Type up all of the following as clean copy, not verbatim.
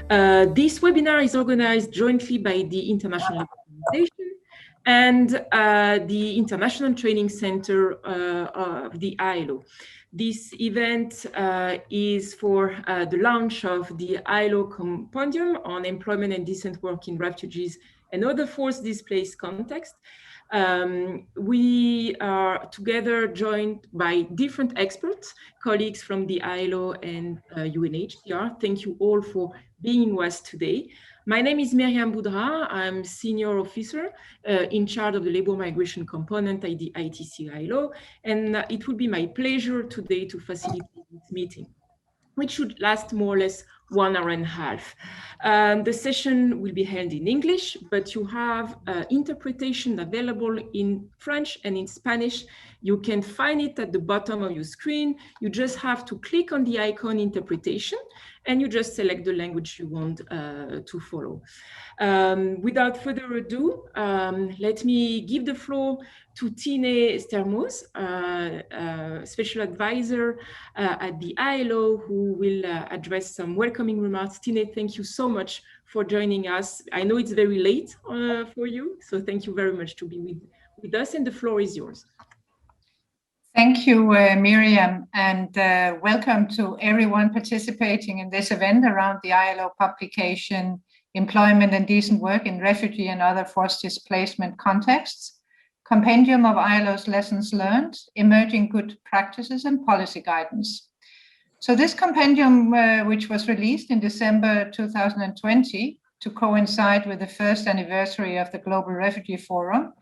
This webinar is organized jointly by the International Organization and the International Training Center of the ILO. This event is for the launch of the ILO Compendium on Employment and Decent Work in Refugees and Other Forced Displaced Contexts. We are together joined by different experts, colleagues from the ILO and UNHCR. Thank you all for being with us today. My name is Myriam Boudra. I'm senior officer in charge of the labor migration component at the ITC ILO, and it will be my pleasure today to facilitate this meeting, which should last more or less 1 hour and a half. The session will be held in English, but you have interpretation available in French and in Spanish. You can find it at the bottom of your screen. You just have to click on the icon interpretation and you just select the language you want to follow. Without further ado, let me give the floor to Tine Stermos, Special Advisor at the ILO, who will address some welcoming remarks. Tine, thank you so much for joining us. I know it's very late for you, so thank you very much to be with us, and the floor is yours. Thank you, Miriam, and welcome to everyone participating in this event around the ILO publication, Employment and Decent Work in Refugee and Other Forced Displacement Contexts, Compendium of ILO's Lessons Learned, Emerging Good Practices and Policy Guidance. So this compendium, which was released in December 2020 to coincide with the first anniversary of the Global Refugee Forum,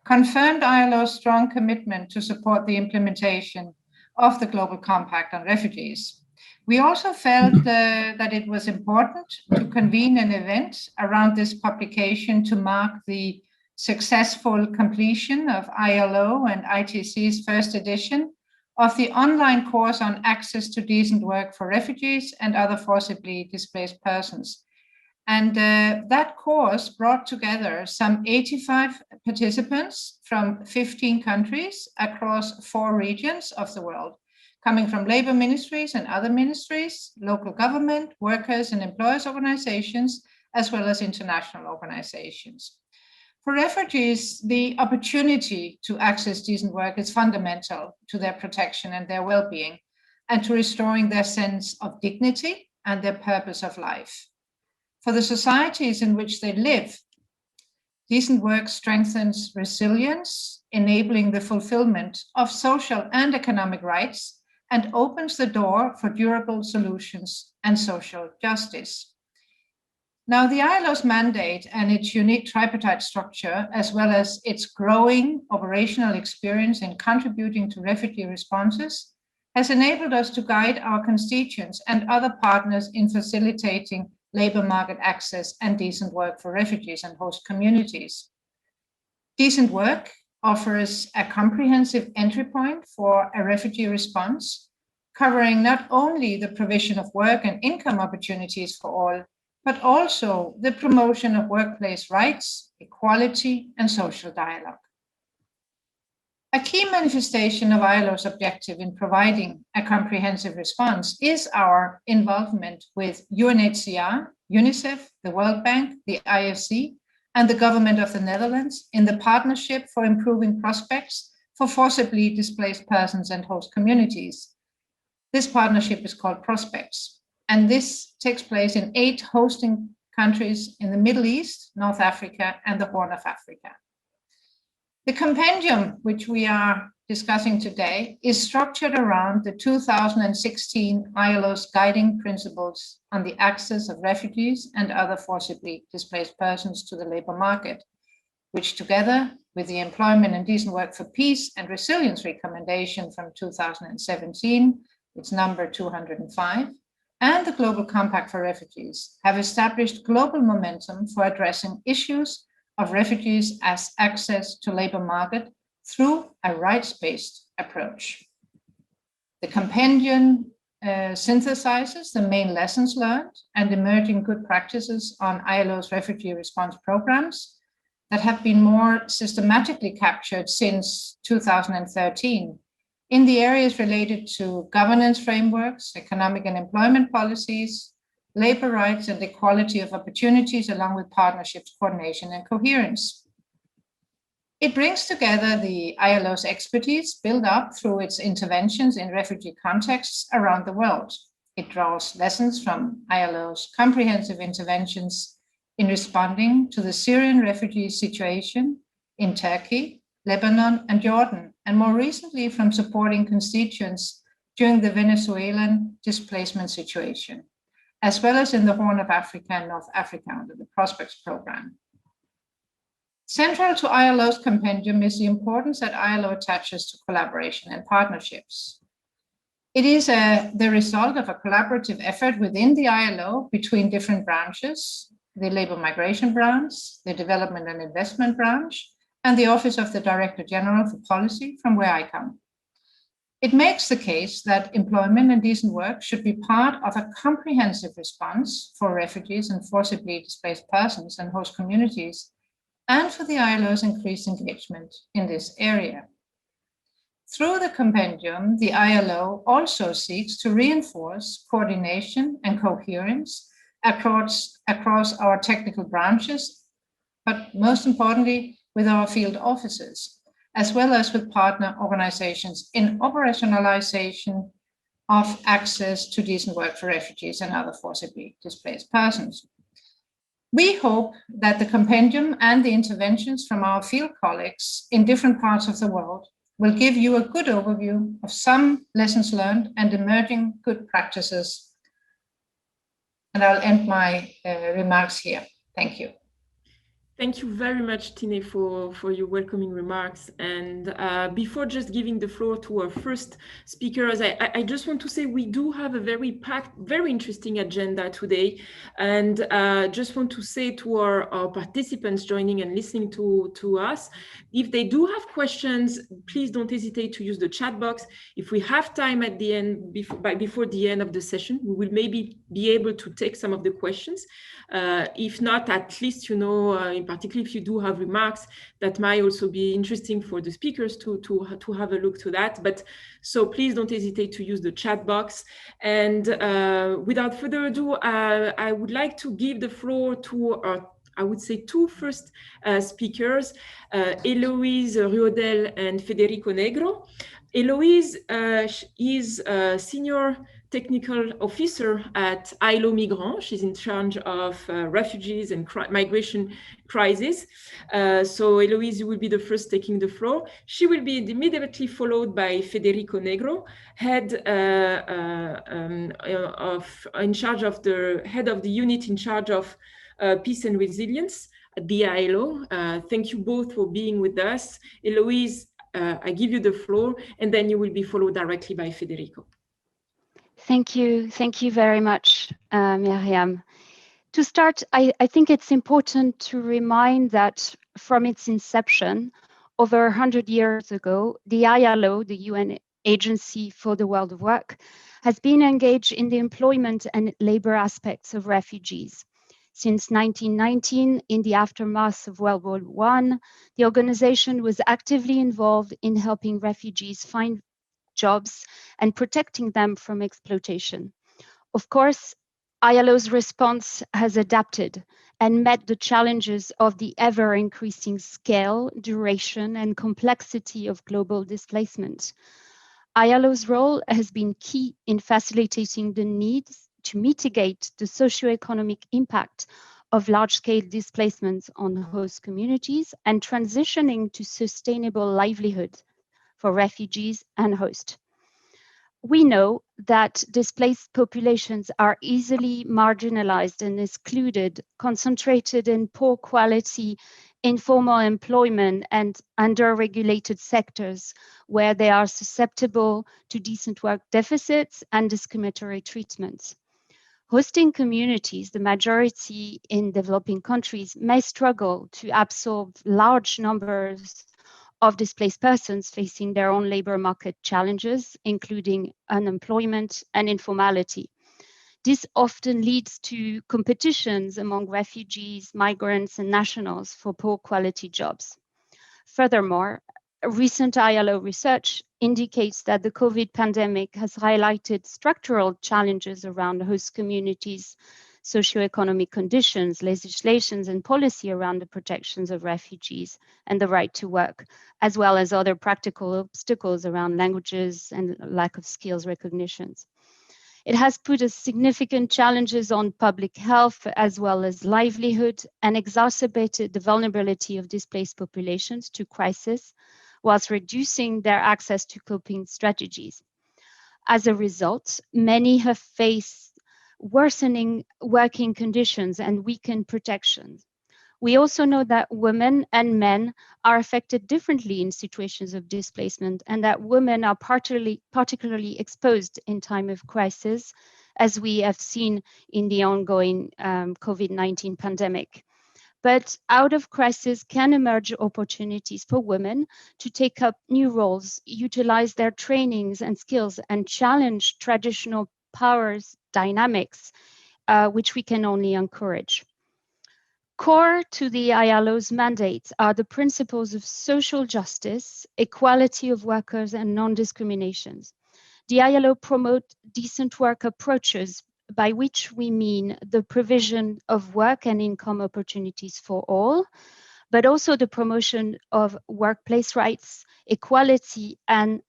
confirmed ILO's strong commitment to support the implementation of the Global Compact on Refugees. We also felt that it was important to convene an event around this publication to mark the successful completion of ILO and ITC's first edition of the online course on access to decent work for refugees and other forcibly displaced persons. And that course brought together some 85 participants from 15 countries across 4 regions of the world, coming from labor ministries and other ministries, local government, workers and employers organizations, as well as international organizations. For refugees, the opportunity to access decent work is fundamental to their protection and their well-being, and to restoring their sense of dignity and their purpose of life. For the societies in which they live, decent work strengthens resilience, enabling the fulfillment of social and economic rights, and opens the door for durable solutions and social justice. Now, the ILO's mandate and its unique tripartite structure, as well as its growing operational experience in contributing to refugee responses, has enabled us to guide our constituents and other partners in facilitating labor market access and decent work for refugees and host communities. Decent work offers a comprehensive entry point for a refugee response, covering not only the provision of work and income opportunities for all, but also the promotion of workplace rights, equality, and social dialogue. A key manifestation of ILO's objective in providing a comprehensive response is our involvement with UNHCR, UNICEF, the World Bank, the IFC, and the government of the Netherlands in the Partnership for Improving Prospects for Forcibly Displaced Persons and Host Communities. This partnership is called Prospects, and this takes place in 8 hosting countries in the Middle East, North Africa, and the Horn of Africa. The compendium, which we are discussing today, is structured around the 2016 ILO's guiding principles on the access of refugees and other forcibly displaced persons to the labor market, which together with the Employment and Decent Work for Peace and Resilience recommendation from 2017, it's number 205, and the Global Compact for Refugees have established global momentum for addressing issues of refugees as access to labor market through a rights-based approach. The compendium synthesizes the main lessons learned and emerging good practices on ILO's refugee response programs that have been more systematically captured since 2013 in the areas related to governance frameworks, economic and employment policies, labor rights, and equality of opportunities, along with partnerships, coordination, and coherence. It brings together the ILO's expertise built up through its interventions in refugee contexts around the world. It draws lessons from ILO's comprehensive interventions in responding to the Syrian refugee situation in Turkey, Lebanon, and Jordan, and more recently from supporting constituents during the Venezuelan displacement situation, as well as in the Horn of Africa and North Africa under the Prospects Program. Central to ILO's compendium is the importance that ILO attaches to collaboration and partnerships. It is the result of a collaborative effort within the ILO between different branches, the Labor Migration Branch, the Development and Investment Branch, and the Office of the Director General for Policy, from where I come. It makes the case that employment and decent work should be part of a comprehensive response for refugees and forcibly displaced persons and host communities, and for the ILO's increased engagement in this area. Through the compendium, the ILO also seeks to reinforce coordination and coherence across our technical branches, but most importantly, with our field offices, as well as with partner organizations in operationalization of access to decent work for refugees and other forcibly displaced persons. We hope that the compendium and the interventions from our field colleagues in different parts of the world will give you a good overview of some lessons learned and emerging good practices. And I'll end my remarks here. Thank you. Thank you very much, Tine, for your welcoming remarks. And before just giving the floor to our first speakers, I just want to say we do have a very packed, very interesting agenda today. And just want to say to our participants joining and listening to us, if they do have questions, please don't hesitate to use the chat box. If we have time at the end, before the end of the session, we will maybe be able to take some of the questions. If not, at least, you know, in particular, if you do have remarks that might also be interesting for the speakers to have a look to that. But so please don't hesitate to use the chat box. And without further ado, I would like to give the floor to our, I would say, two first speakers, Eloise Ruodel and Federico Negro. Eloise is a senior technical officer at ILO Migrants. She's in charge of refugees and migration crisis. So Eloise, you will be the first taking the floor. She will be immediately followed by Federico Negro, head in charge of the head of the unit in charge of peace and resilience at the ILO. Thank you both for being with us. Eloise, I give you the floor, and then you will be followed directly by Federico. Thank you very much, Miriam. To start, I think it's important to remind that from its inception, over 100 years ago, the ILO, the UN Agency for the World of Work, has been engaged in the employment and labor aspects of refugees. Since 1919, in the aftermath of World War I, the organization was actively involved in helping refugees find jobs and protecting them from exploitation. Of course, ILO's response has adapted and met the challenges of the ever-increasing scale, duration, and complexity of global displacement. ILO's role has been key in facilitating the needs to mitigate the socioeconomic impact of large-scale displacements on host communities and transitioning to sustainable livelihood for refugees and hosts. We know that displaced populations are easily marginalized and excluded, concentrated in poor quality, informal employment and under-regulated sectors where they are susceptible to decent work deficits and discriminatory treatments. Hosting communities, the majority in developing countries, may struggle to absorb large numbers of displaced persons facing their own labor market challenges, including unemployment and informality. This often leads to competitions among refugees, migrants, and nationals for poor quality jobs. Furthermore, recent ILO research indicates that the COVID pandemic has highlighted structural challenges around host communities, socioeconomic conditions, legislations, and policy around the protections of refugees and the right to work, as well as other practical obstacles around languages and lack of skills recognitions. It has put a significant challenges on public health as well as livelihood and exacerbated the vulnerability of displaced populations to crisis, whilst reducing their access to coping strategies. As a result, many have faced worsening working conditions and weakened protections. We also know that women and men are affected differently in situations of displacement, and that women are particularly exposed in time of crisis, as we have seen in the ongoing COVID-19 pandemic. But out of crisis can emerge opportunities for women to take up new roles, utilize their trainings and skills, and challenge traditional powers dynamics, which we can only encourage. Core to the ILO's mandates are the principles of social justice, equality of workers, and non-discrimination. The ILO promotes decent work approaches, by which we mean the provision of work and income opportunities for all, but also the promotion of workplace rights, equality, and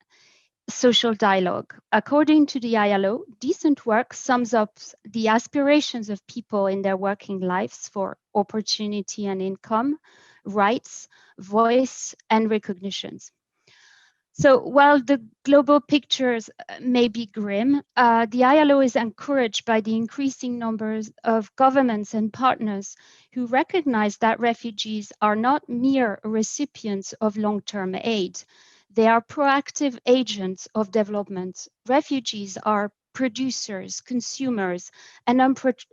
social dialogue. According to the ILO, decent work sums up the aspirations of people in their working lives for opportunity and income, rights, voice, and recognitions. So while the global pictures may be grim, the ILO is encouraged by the increasing numbers of governments and partners who recognize that refugees are not mere recipients of long-term aid. They are proactive agents of development. Refugees are producers, consumers, and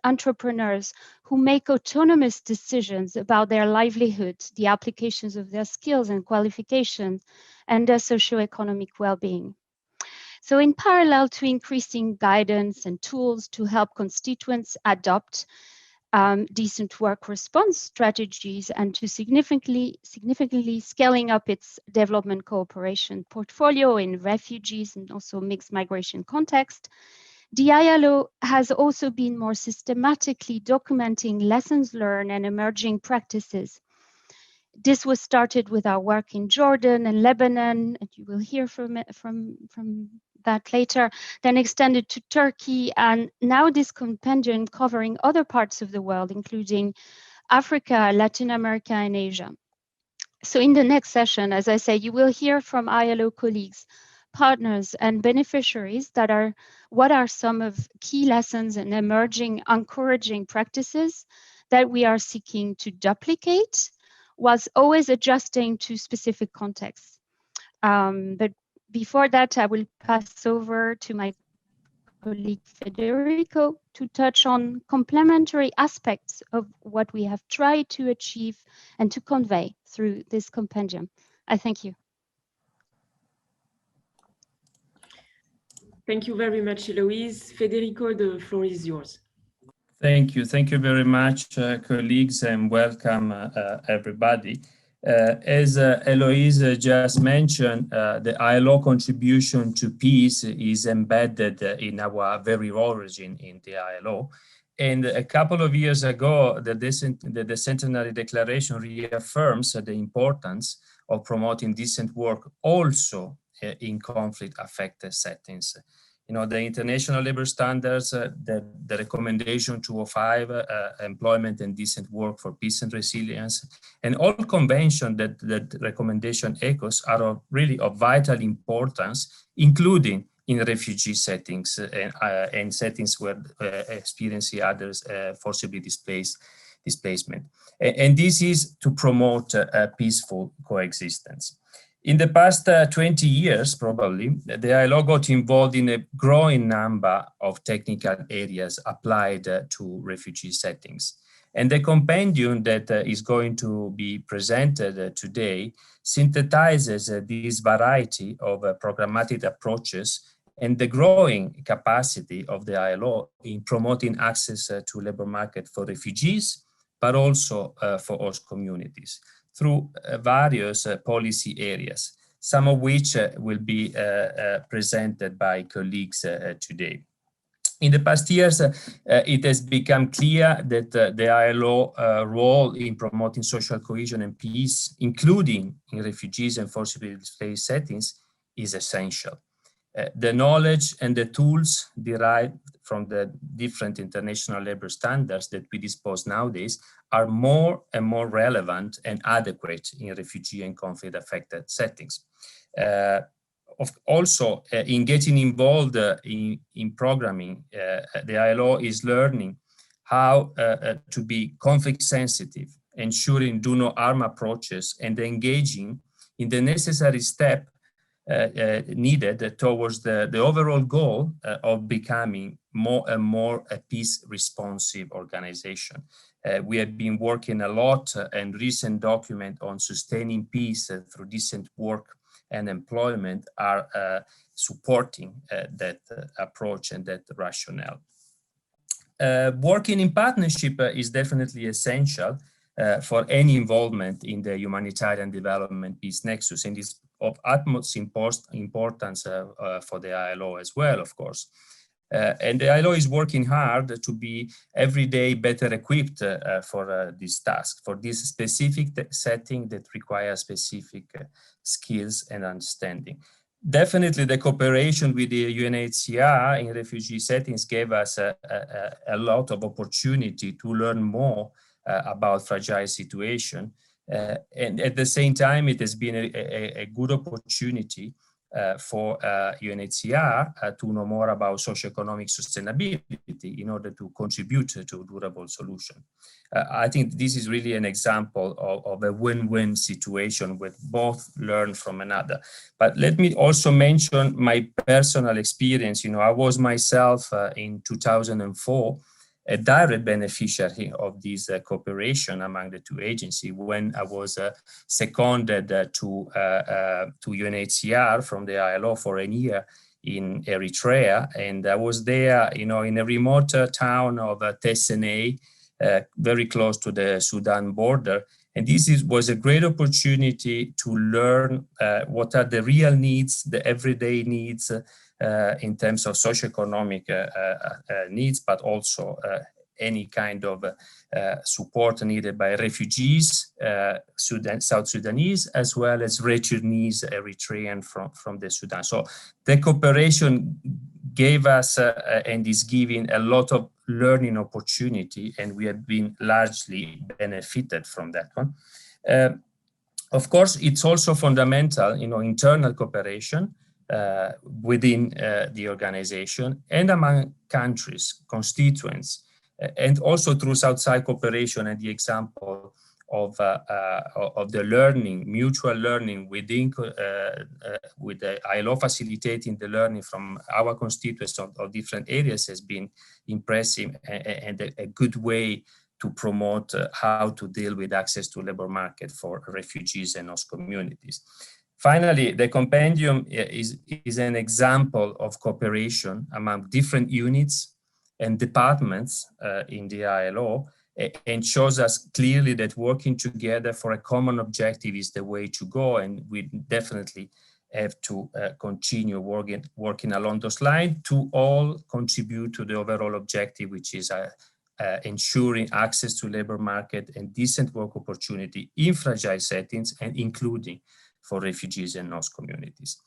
entrepreneurs who make autonomous decisions about their livelihood, the applications of their skills and qualifications, and their socioeconomic well-being. So in parallel to increasing guidance and tools to help constituents adopt decent work response strategies and to significantly scaling up its development cooperation portfolio in refugees and also mixed migration context, the ILO has also been more systematically documenting lessons learned and emerging practices. This was started with our work in Jordan and Lebanon, and you will hear from that later, then extended to Turkey, and now this compendium covering other parts of the world, including Africa, Latin America, and Asia. So in the next session, as I say, you will hear from ILO colleagues, partners, and beneficiaries what are some of key lessons and emerging encouraging practices that we are seeking to duplicate, whilst always adjusting to specific contexts. But before that, I will pass over to my colleague Federico to touch on complementary aspects of what we have tried to achieve and to convey through this compendium. I thank you. Thank you very much, Eloise. Federico, the floor is yours. Thank you. Thank you very much, colleagues, and welcome everybody. As Eloise just mentioned, the ILO contribution to peace is embedded in our very origin in the ILO. And a couple of years ago, the Centenary Declaration reaffirms the importance of promoting decent work also in conflict-affected settings. You know, the international labor standards, the recommendation 205, employment and decent work for peace and resilience, and all conventions that recommendation echoes are really of vital importance, including in refugee settings and settings where experiencing others forcibly displacement. And this is to promote peaceful coexistence. In the past 20 years, probably, the ILO got involved in a growing number of technical areas applied to refugee settings. And the compendium that is going to be presented today synthesizes this variety of programmatic approaches and the growing capacity of the ILO in promoting access to labor market for refugees, but also for host communities, through various policy areas, some of which will be presented by colleagues today. In the past years, it has become clear that the ILO role in promoting social cohesion and peace, including in refugees and forcibly displaced settings, is essential. The knowledge and the tools derived from the different international labor standards that we dispose nowadays are more and more relevant and adequate in refugee and conflict-affected settings. Also, in getting involved in programming, the ILO is learning how to be conflict sensitive, ensuring do no harm approaches, and engaging in the necessary step needed towards the overall goal of becoming more and more a peace responsive organization. We have been working a lot and recent document on sustaining peace through decent work and employment are supporting that approach and that rationale. Working in partnership is definitely essential for any involvement in the humanitarian development peace nexus, and is of utmost importance for the ILO as well, of course. And the ILO is working hard to be every day better equipped for this task, for this specific setting that requires specific skills and understanding. Definitely the cooperation with the UNHCR in refugee settings gave us a lot of opportunity to learn more about fragile situation. And at the same time, it has been a good opportunity for UNHCR to know more about socioeconomic sustainability in order to contribute to a durable solution. I think this is really an example of a win-win situation with both learn from another. But let me also mention my personal experience. You know, I was myself in 2004 a direct beneficiary of this cooperation among the two agencies when I was seconded to UNHCR from the ILO for a year in Eritrea, and I was there, you know, in a remote town of Tessenei, very close to the Sudan border. And this was a great opportunity to learn what are the real needs, the everyday needs in terms of socioeconomic needs, but also any kind of support needed by refugees, South Sudanese, as well as returnees, Eritrean from the Sudan. So the cooperation gave us and is giving a lot of learning opportunity, and we have been largely benefited from that one. Of course, it's also fundamental, you know, internal cooperation within the organization and among countries, constituents, and also through outside cooperation and the example of the learning, mutual learning within, with the ILO facilitating the learning from our constituents of different areas has been impressive and a good way to promote how to deal with access to labor market for refugees and host communities. Finally, the compendium is an example of cooperation among different units and departments in the ILO, and shows us clearly that working together for a common objective is the way to go, and we definitely have to continue working along those lines to all contribute to the overall objective, which is ensuring access to labor market and decent work opportunity in fragile settings, and including for refugees and host communities.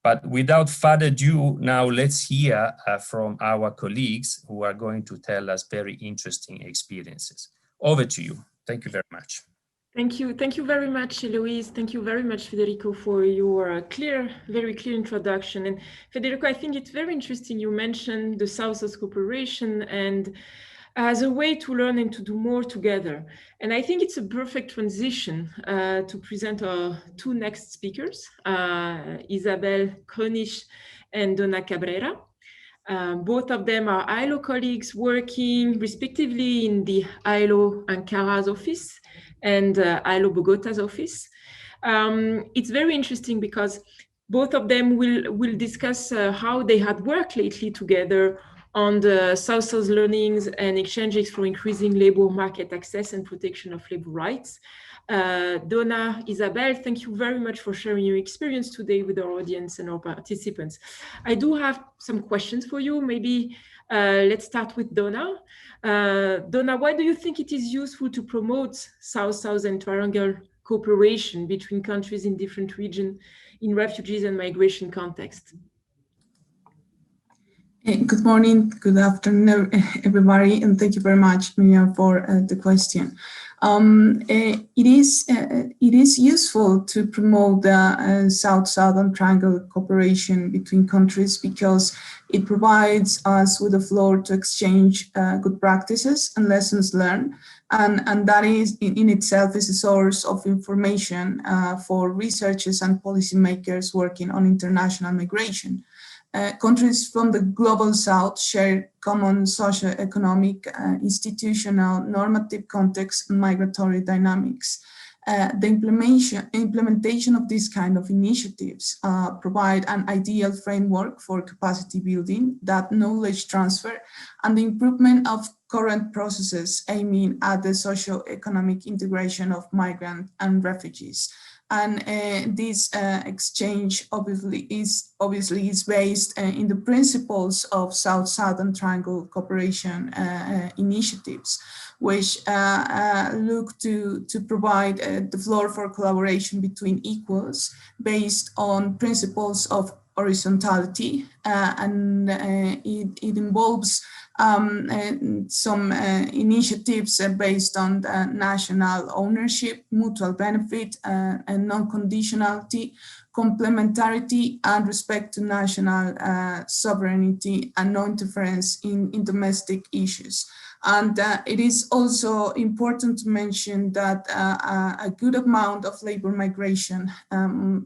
But without further ado, now let's hear from our colleagues who are going to tell us very interesting experiences. Over to you. Thank you very much. Thank you. Thank you very much, Eloise. Thank you very much, Federico, for your very clear introduction. And Federico, I think it's very interesting you mentioned the South-South cooperation and as a way to learn and to do more together. And I think it's a perfect transition to present our two next speakers, Isabel Krönisch and Donna Cabrera. Both of them are ILO colleagues working respectively in the ILO Ankara's office and ILO Bogota's office. It's very interesting because both of them will discuss how they had worked lately together on the South-South learnings and exchanges for increasing labor market access and protection of labor rights. Donna, Isabel, thank you very much for sharing your experience today with our audience and our participants. I do have some questions for you. Maybe let's start with Donna. Donna, why do you think it is useful to promote South-South and triangle cooperation between countries in different regions in refugees and migration context? Good morning, good afternoon, everybody, and thank you very much, Miriam, for the question. It is useful to promote the South-Southern Triangle cooperation between countries because it provides us with a floor to exchange good practices and lessons learned, and that is in itself is a source of information for researchers and policymakers working on international migration. Countries from the global south share common socio-economic, institutional, normative context, and migratory dynamics. The implementation of these kind of initiatives provide an ideal framework for capacity building, that knowledge transfer, and the improvement of current processes aiming at the socio-economic integration of migrants and refugees. And this exchange obviously is based in the principles of South-Southern Triangle cooperation initiatives, which look to provide the floor for collaboration between equals based on principles of horizontality, and it involves some initiatives based on the national ownership, mutual benefit, and non-conditionality, complementarity, and respect to national sovereignty and no interference in domestic issues. And it is also important to mention that a good amount of labor migration,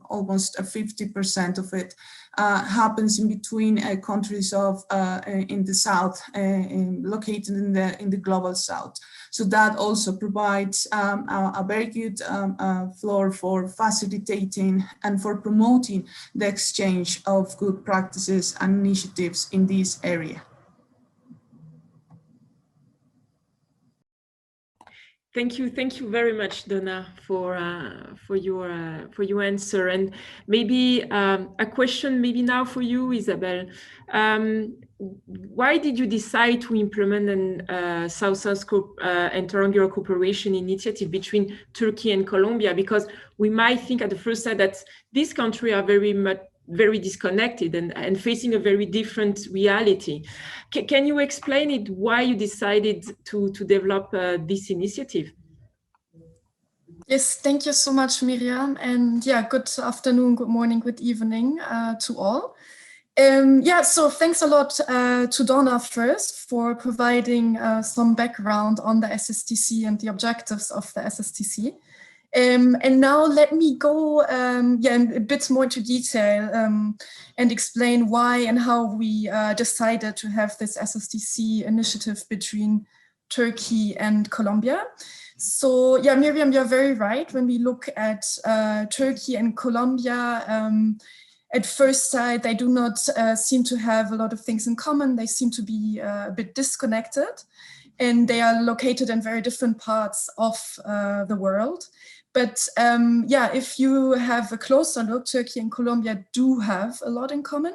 almost 50% of it, happens in between countries of in the south, located in the global south. So that also provides a very good floor for facilitating and for promoting the exchange of good practices and initiatives in this area. Thank you very much, Donna, for your answer. And maybe a question maybe now for you, Isabel. Why did you decide to implement an South-South and triangular cooperation initiative between Turkey and Colombia? Because we might think at the first sight that these countries are very disconnected and facing a very different reality. Can you explain it, why you decided to develop this initiative? Yes, thank you so much, Miriam. And yeah, good afternoon, good morning, good evening to all. Yeah, so thanks a lot to Donna first for providing some background on the SSTC and the objectives of the SSTC. And now let me go a bit more into detail and explain why and how we decided to have this SSTC initiative between Turkey and Colombia. So yeah, Miriam, you're very right. When we look at Turkey and Colombia, at first sight, they do not seem to have a lot of things in common. They seem to be a bit disconnected, and they are located in very different parts of the world. But yeah, if you have a closer look, Turkey and Colombia do have a lot in common.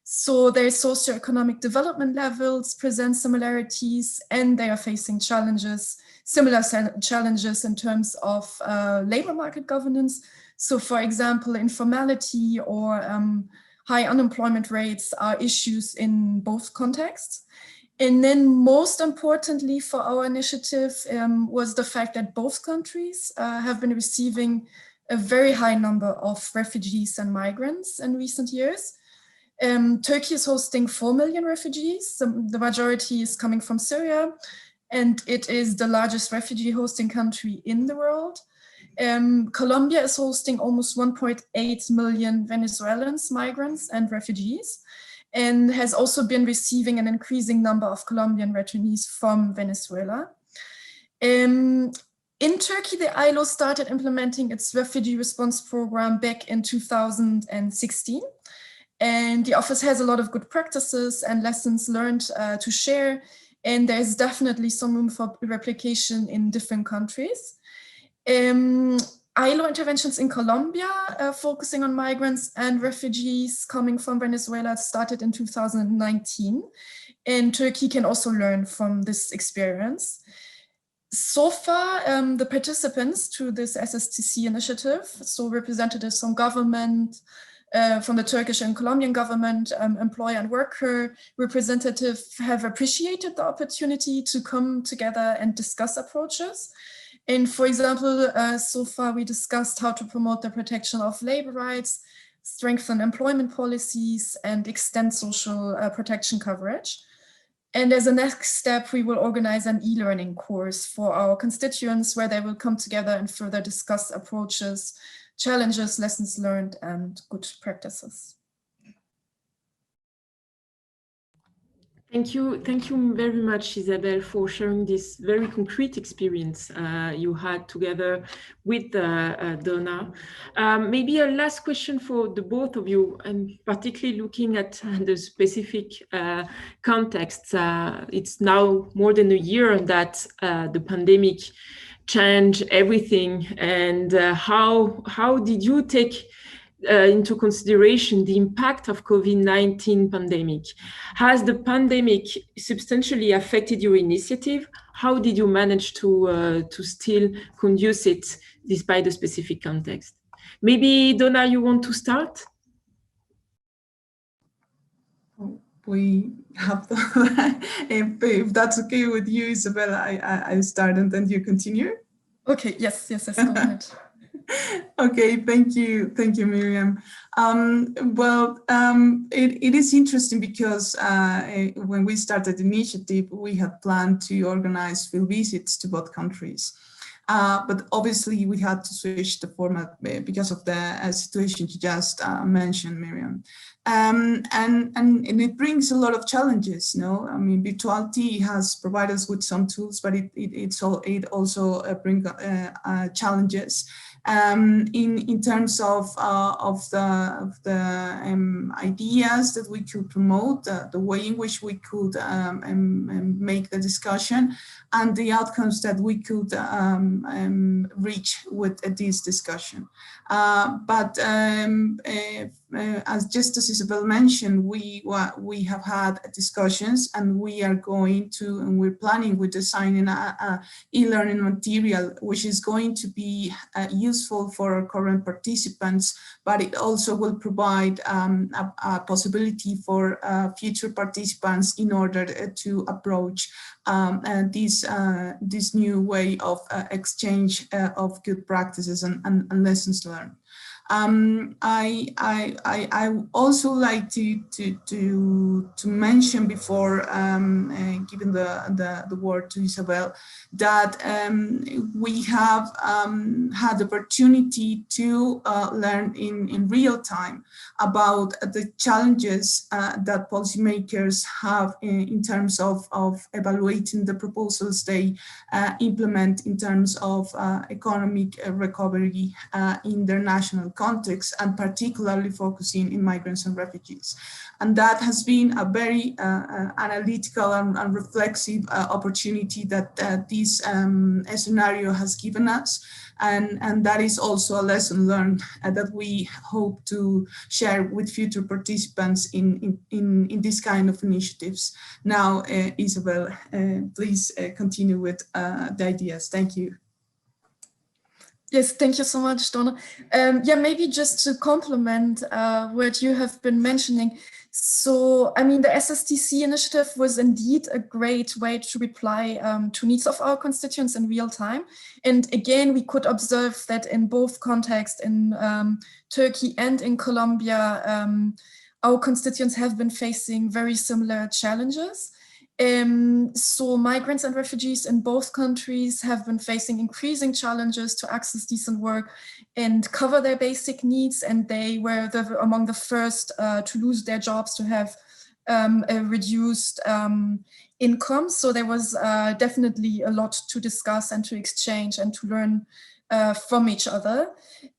So their socioeconomic development levels present similarities, and they are facing similar challenges in terms of labor market governance. So for example, informality or high unemployment rates are issues in both contexts. And then most importantly for our initiative was the fact that both countries have been receiving a very high number of refugees and migrants in recent years. Turkey is hosting 4 million refugees. The majority is coming from Syria, and it is the largest refugee hosting country in the world. Colombia is hosting almost 1.8 million Venezuelans, migrants, and refugees, and has also been receiving an increasing number of Colombian returnees from Venezuela. In Turkey, the ILO started implementing its refugee response program back in 2016. And the office has a lot of good practices and lessons learned to share. And there's definitely some room for replication in different countries. ILO interventions in Colombia, focusing on migrants and refugees coming from Venezuela, started in 2019. And Turkey can also learn from this experience. So far, the participants to this SSTC initiative, so representatives from government, from the Turkish and Colombian government, employer and worker representatives, have appreciated the opportunity to come together and discuss approaches. And for example, so far we discussed how to promote the protection of labor rights, strengthen employment policies, and extend social protection coverage. And as a next step, we will organize an e-learning course for our constituents where they will come together and further discuss approaches, challenges, lessons learned, and good practices. Thank you very much, Isabel, for sharing this very concrete experience you had together with Donna. Maybe a last question for the both of you, and particularly looking at the specific context. It's now more than a year that the pandemic changed everything, and how did you take into consideration the impact of COVID-19 pandemic? Has the pandemic substantially affected your initiative? How did you manage to still conduce it despite the specific context? Maybe Donna, you want to start? We have if that's okay with you, Isabella, I start and then you continue. Okay, yes, go ahead. Okay, thank you, Miriam. It is interesting because when we started the initiative, we had planned to organize field visits to both countries. But obviously we had to switch the format because of the situation you just mentioned, Miriam. And it brings a lot of challenges, no? I mean, virtuality has provided us with some tools, but it also brings challenges. In terms of the ideas that we could promote, the way in which we could make the discussion, and the outcomes that we could reach with this discussion. But as Isabel mentioned, we have had discussions, and we're planning with designing a e-learning material, which is going to be useful for our current participants, but it also will provide a possibility for future participants in order to approach this new way of exchange of good practices and lessons learned. I also like to mention before giving the word to Isabel that we have had the opportunity to learn in real time about the challenges that policymakers have in terms of evaluating the proposals they implement in terms of economic recovery in their national context, and particularly focusing in migrants and refugees. And that has been a very analytical and reflexive opportunity that this scenario has given us. And that is also a lesson learned that we hope to share with future participants in this kind of initiatives. Now, Isabel, please continue with the ideas. Thank you. Yes, thank you so much, Donna. Maybe just to complement what you have been mentioning. So, I mean, the SSTC initiative was indeed a great way to reply to needs of our constituents in real time. And again, we could observe that in both contexts, in Turkey and in Colombia, our constituents have been facing very similar challenges. So migrants and refugees in both countries have been facing increasing challenges to access decent work and cover their basic needs. And they were among the first to lose their jobs, to have a reduced income. So there was definitely a lot to discuss and to exchange and to learn from each other.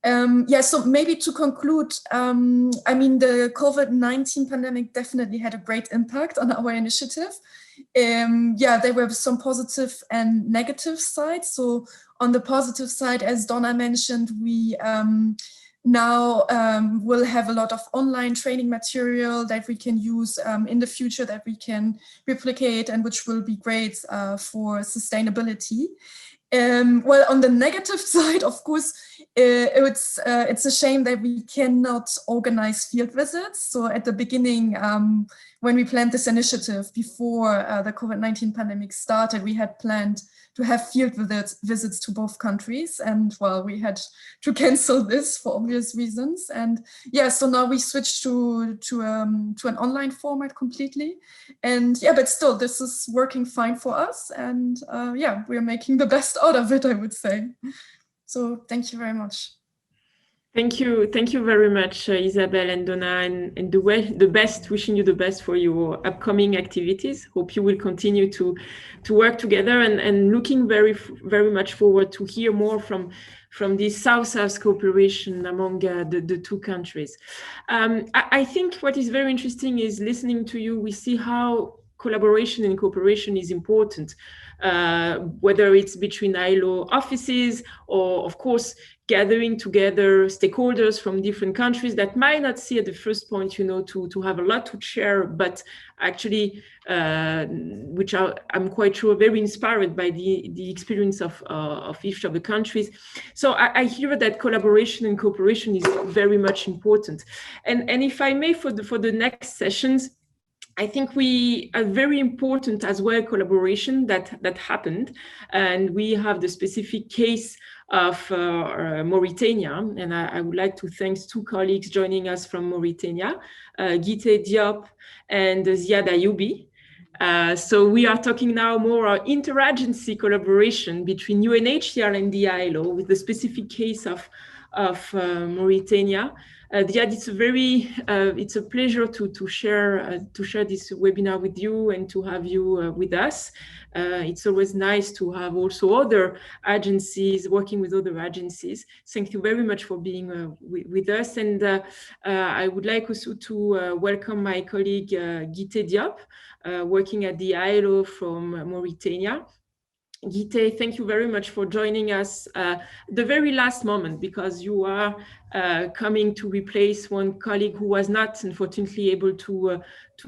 Yeah, so maybe to conclude, I mean, the COVID-19 pandemic definitely had a great impact on our initiative. Yeah, there were some positive and negative sides. So on the positive side, as Donna mentioned, we now we'll have a lot of online training material that we can use in the future, that we can replicate, and which will be great for sustainability. Well, on the negative side, of course, it's a shame that we cannot organize field visits. So at the beginning, when we planned this initiative before the COVID-19 pandemic started, we had planned to have field visits to both countries. And well, we had to cancel this for obvious reasons. And yeah, so now we switched to an online format completely. And yeah, but still, this is working fine for us. And yeah, we're making the best out of it, I would say. So thank you very much. Thank you very much, Isabel and Donna, and the best. Wishing you the best for your upcoming activities. Hope you will continue to work together, and looking very much forward to hear more from this South-South cooperation among the two countries. I think what is very interesting is listening to you. We see how collaboration and cooperation is important, whether it's between ILO offices or, of course, gathering together stakeholders from different countries that might not see at the first point, to have a lot to share, but actually, which I'm quite sure very inspired by the experience of each of the countries. So I hear that collaboration and cooperation is very much important. And if I may, for the next sessions, I think we are very important as well collaboration that happened, and we have the specific case of Mauritania, and I would like to thank two colleagues joining us from Mauritania, Guité Diop and Ziad Ayoubi. So we are talking now more interagency collaboration between UNHCR and the ILO with the specific case of Mauritania. Ziad, it's a pleasure to share this webinar with you and to have you with us. It's always nice to have also other agencies, working with other agencies. Thank you very much for being with us. And I would like also to welcome my colleague Guité Diop, working at the ILO from Mauritania. Guité, thank you very much for joining us the very last moment, because you are coming to replace one colleague who was not, unfortunately, able to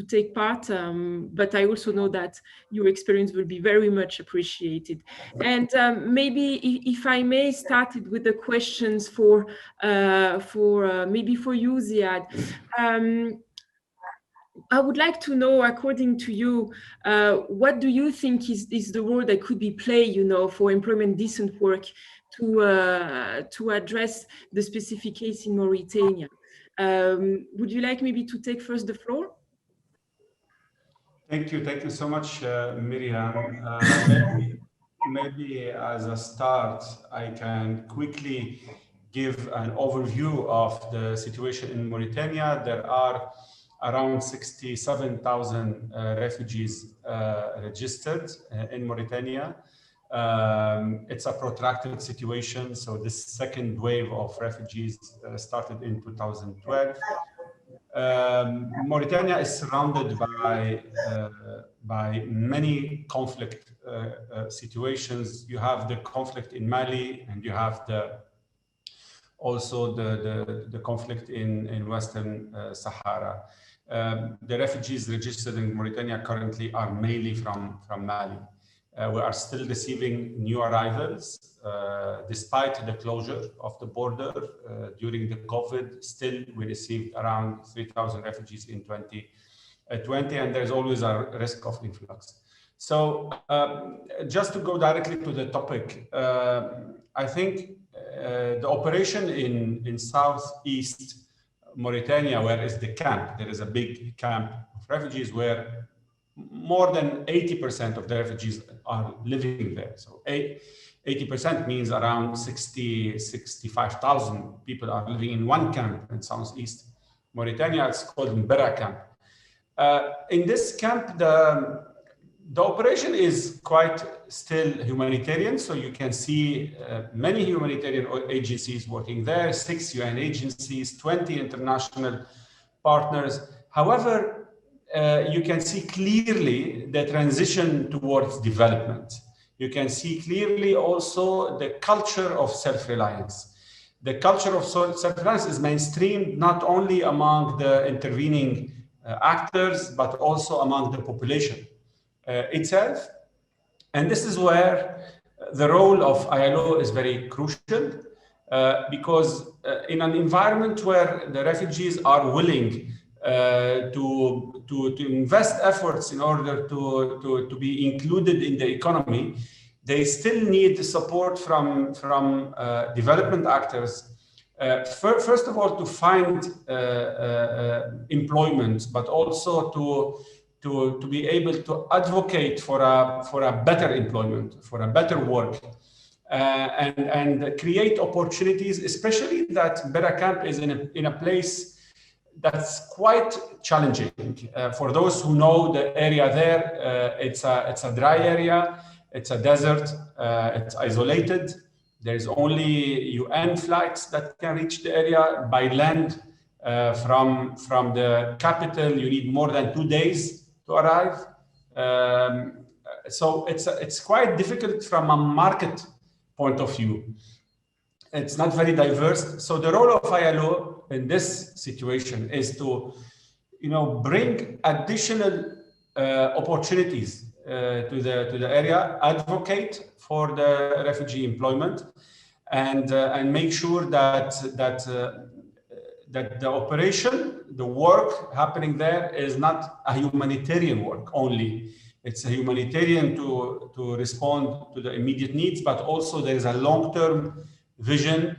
take part. But I also know that your experience will be very much appreciated. And maybe, if I may, start with the questions for maybe for you, Ziad. I would like to know, according to you, what do you think is the role that could be played, for employment decent work to address the specific case in Mauritania? Would you like maybe to take first the floor? Thank you so much, Miriam. Maybe as a start, I can quickly give an overview of the situation in Mauritania. There are around 67,000 refugees registered in Mauritania. It's a protracted situation. So this second wave of refugees started in 2012. Mauritania is surrounded by many conflict situations. You have the conflict in Mali, and you have also the conflict in Western Sahara. The refugees registered in Mauritania currently are mainly from Mali. We are still receiving new arrivals, despite the closure of the border during the COVID. Still, we received around 3,000 refugees in 2020, and there's always a risk of influx. So just to go directly to the topic, I think the operation in southeast Mauritania, where is the camp, there is a big camp of refugees where more than 80% of the refugees are living there. So 80% means around 65,000 people are living in one camp in southeast Mauritania. It's called Mbera camp. In this camp, the operation is quite still humanitarian. So you can see many humanitarian agencies working there, 6 UN agencies, 20 international partners. However, you can see clearly the transition towards development. You can see clearly also the culture of self-reliance. The culture of self-reliance is mainstreamed not only among the intervening actors, but also among the population itself. And this is where the role of ILO is very crucial, because in an environment where the refugees are willing to invest efforts in order to be included in the economy, they still need support from development actors. First of all, to find employment, but also to be able to advocate for a better employment, for a better work, and create opportunities, especially that Bera Camp is in a place that's quite challenging. For those who know the area there, it's a dry area, it's a desert, it's isolated. There's only UN flights that can reach the area. By land, from the capital, you need more than 2 days to arrive. So it's quite difficult from a market point of view. It's not very diverse. So the role of ILO in this situation is to, bring additional opportunities to the area, advocate for the refugee employment, and make sure that the operation, the work happening there is not a humanitarian work only. It's a humanitarian to respond to the immediate needs, but also there is a long-term vision,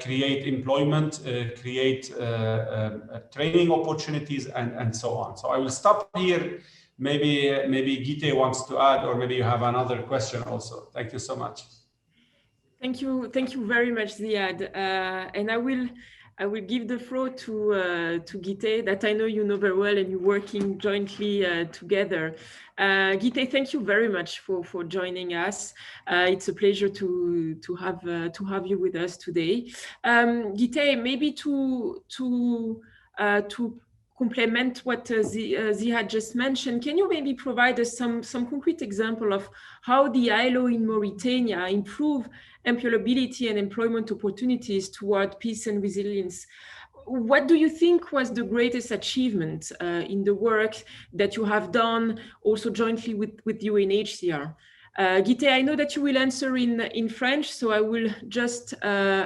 create employment, create training opportunities, and so on. So I will stop here. Maybe Gite wants to add, or maybe you have another question also. Thank you so much. Thank you very much, Ziad. And I will give the floor to Gite, that I know you know very well, and you're working jointly together. Gite, thank you very much for joining us. It's a pleasure to have you with us today. Gite, maybe to complement what Ziad just mentioned, can you maybe provide us some concrete example of how the ILO in Mauritania improve employability and employment opportunities toward peace and resilience? What do you think was the greatest achievement in the work that you have done also jointly with UNHCR? Gite, I know that you will answer in French, so I will just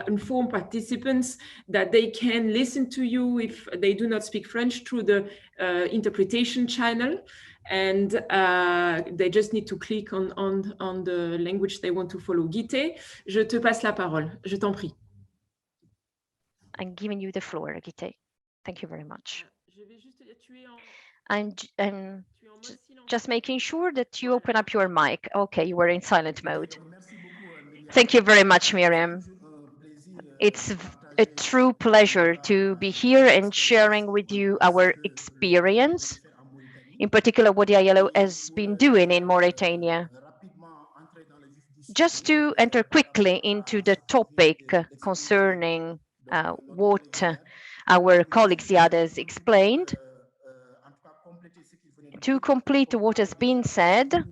inform participants that they can listen to you if they do not speak French through the interpretation channel, and they just need to click on the language they want to follow. Gite, je te passe la parole. Je t'en prie. I'm giving you the floor, Gite. Thank you very much. Just making sure that you open up your mic. Okay, you were in silent mode. Thank you very much, Miriam. It's a true pleasure to be here and sharing with you our experience, in particular what the ILO has been doing in Mauritania. Just to enter quickly into the topic concerning what our colleague Ziad has explained, to complete what has been said,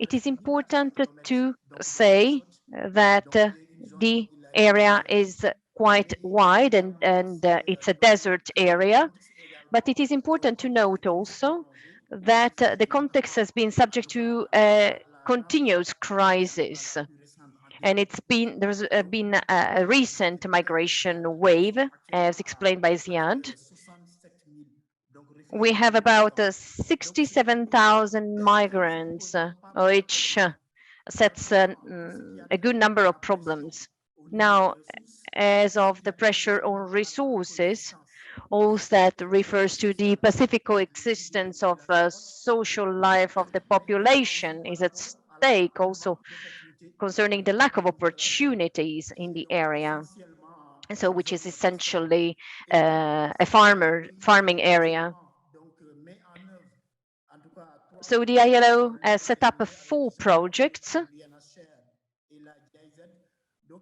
it is important to say that the area is quite wide and it's a desert area, but it is important to note also that the context has been subject to a continuous crisis, and there's been a recent migration wave, as explained by Ziad. We have about 67,000 migrants, which sets a good number of problems. Now, as of the pressure on resources, also that refers to the pacific coexistence of social life of the population is at stake, also concerning the lack of opportunities in the area. so which is essentially a farming area. So the ILO set up 4 projects.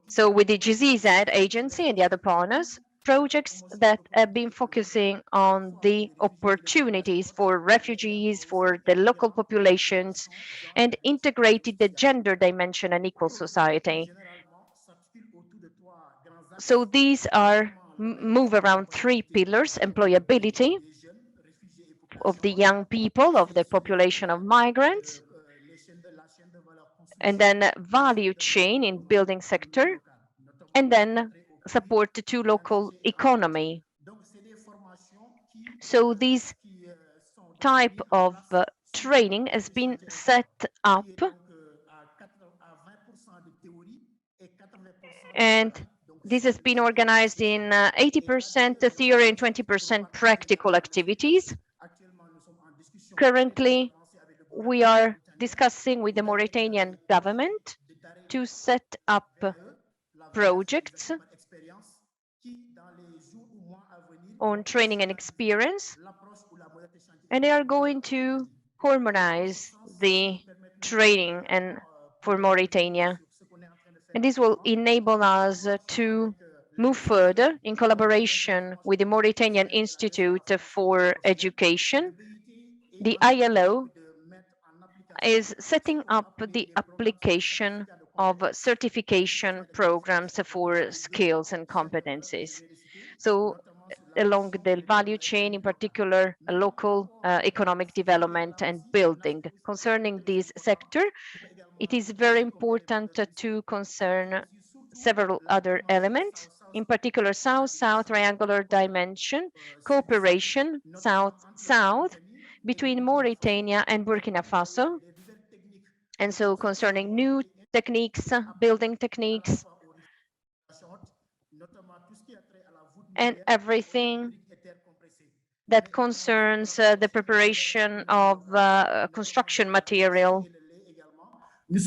So with the GZZ agency and the other partners, projects that have been focusing on the opportunities for refugees, for the local populations, and integrated the gender dimension and equal society. So these are move around 3 pillars: employability of the young people, of the population of migrants, and then value chain in building sector, and then support to local economy. So this type of training has been set up, and this has been organized in 80% theory and 20% practical activities. Currently, we are discussing with the Mauritanian government to set up projects on training and experience, and they are going to harmonize the training and for Mauritania. And this will enable us to move further in collaboration with the Mauritanian Institute for Education. The ILO is setting up the application of certification programs for skills and competencies. So along the value chain, in particular, local economic development and building. Concerning this sector, it is very important to concern several other elements, in particular, South-South triangular dimension, cooperation, South-South, between Mauritania and Burkina Faso. And so concerning new techniques, building techniques, and everything that concerns the preparation of construction material. We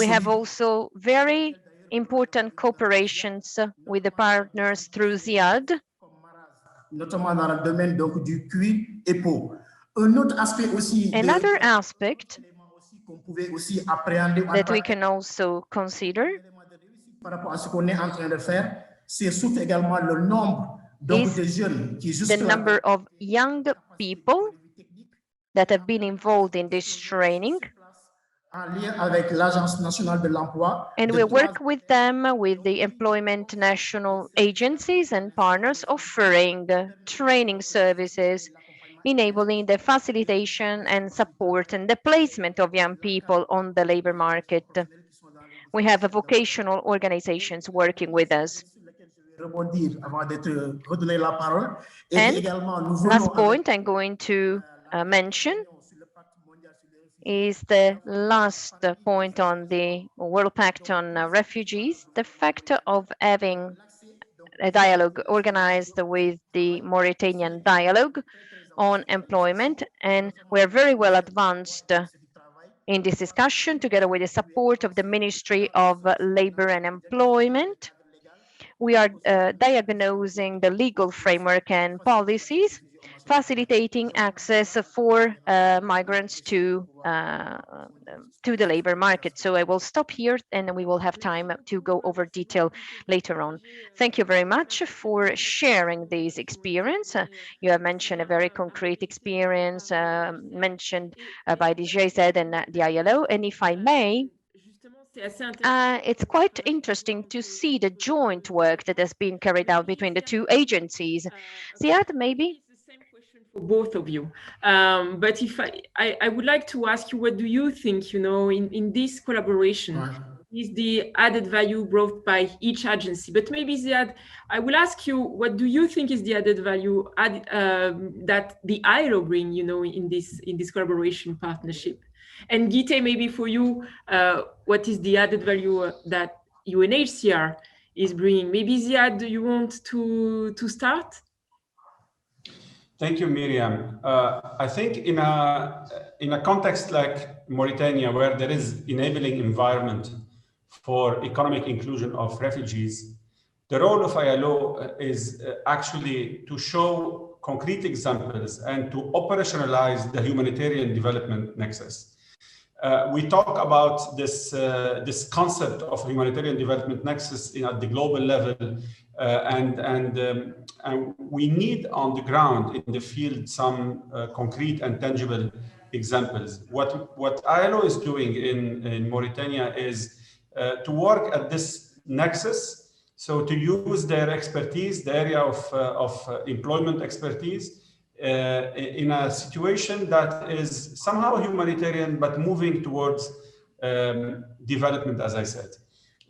have also very important cooperations with the partners through ZIAD. Another aspect that we can also consider is the number of young people that have been involved in this training. And we work with them, with the employment national agencies and partners, offering training services, enabling the facilitation and support and the placement of young people on the labor market. We have vocational organizations working with us. And last point I'm going to mention is the last point on the World Pact on Refugees, the fact of having a dialogue organized with the Mauritanian dialogue on employment, and we're very well advanced in this discussion together with the support of the Ministry of Labor and Employment. We are diagnosing the legal framework and policies, facilitating access for migrants to the labor market. So I will stop here and we will have time to go over detail later on. Thank you very much for sharing this experience. You have mentioned a very concrete experience mentioned by the GZZ and the ILO. And if I may, it's quite interesting to see the joint work that has been carried out between the 2 agencies. Ziad, maybe? For both of you. But if I would like to ask you, what do you think, in this collaboration, is the added value brought by each agency? But maybe Ziad, I will ask you, what do you think is the added value that the ILO bring, in this collaboration partnership? And Gite, maybe for you, what is the added value that UNHCR is bringing? Maybe Ziad, do you want to start? Thank you, Miriam. I think in a context like Mauritania, where there is enabling environment for economic inclusion of refugees, the role of ILO is actually to show concrete examples and to operationalize the humanitarian development nexus. We talk about this concept of humanitarian development nexus at the global level, and we need on the ground in the field some concrete and tangible examples. What ILO is doing in Mauritania is to work at this nexus. So to use their expertise, the area of employment expertise, in a situation that is somehow humanitarian, but moving towards development, as I said.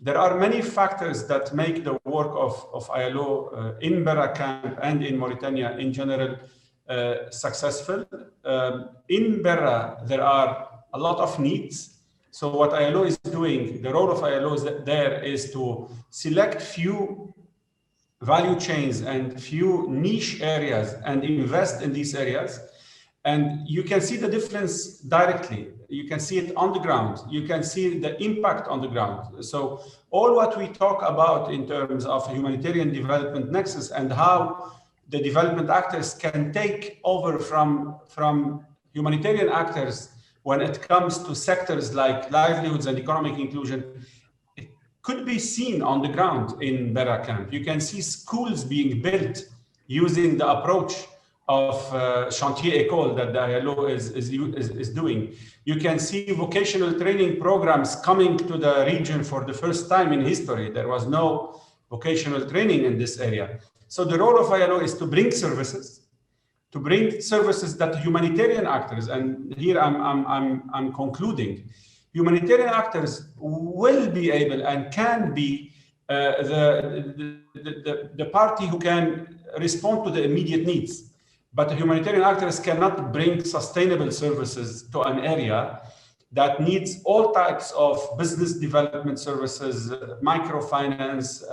There are many factors that make the work of ILO in Berra camp and in Mauritania in general successful. In Berra, there are a lot of needs. So what ILO is doing, the role of ILO there is to select few value chains and few niche areas and invest in these areas. And you can see the difference directly. You can see it on the ground. You can see the impact on the ground. So all what we talk about in terms of humanitarian development nexus and how the development actors can take over from humanitarian actors when it comes to sectors like livelihoods and economic inclusion, it could be seen on the ground in Berra camp. You can see schools being built using the approach of Chantier École that the ILO is doing. You can see vocational training programs coming to the region for the first time in history. There was no vocational training in this area. So the role of ILO is to bring services that humanitarian actors, and here I'm concluding, humanitarian actors will be able and can be the party who can respond to the immediate needs. But humanitarian actors cannot bring sustainable services to an area that needs all types of business development services, microfinance,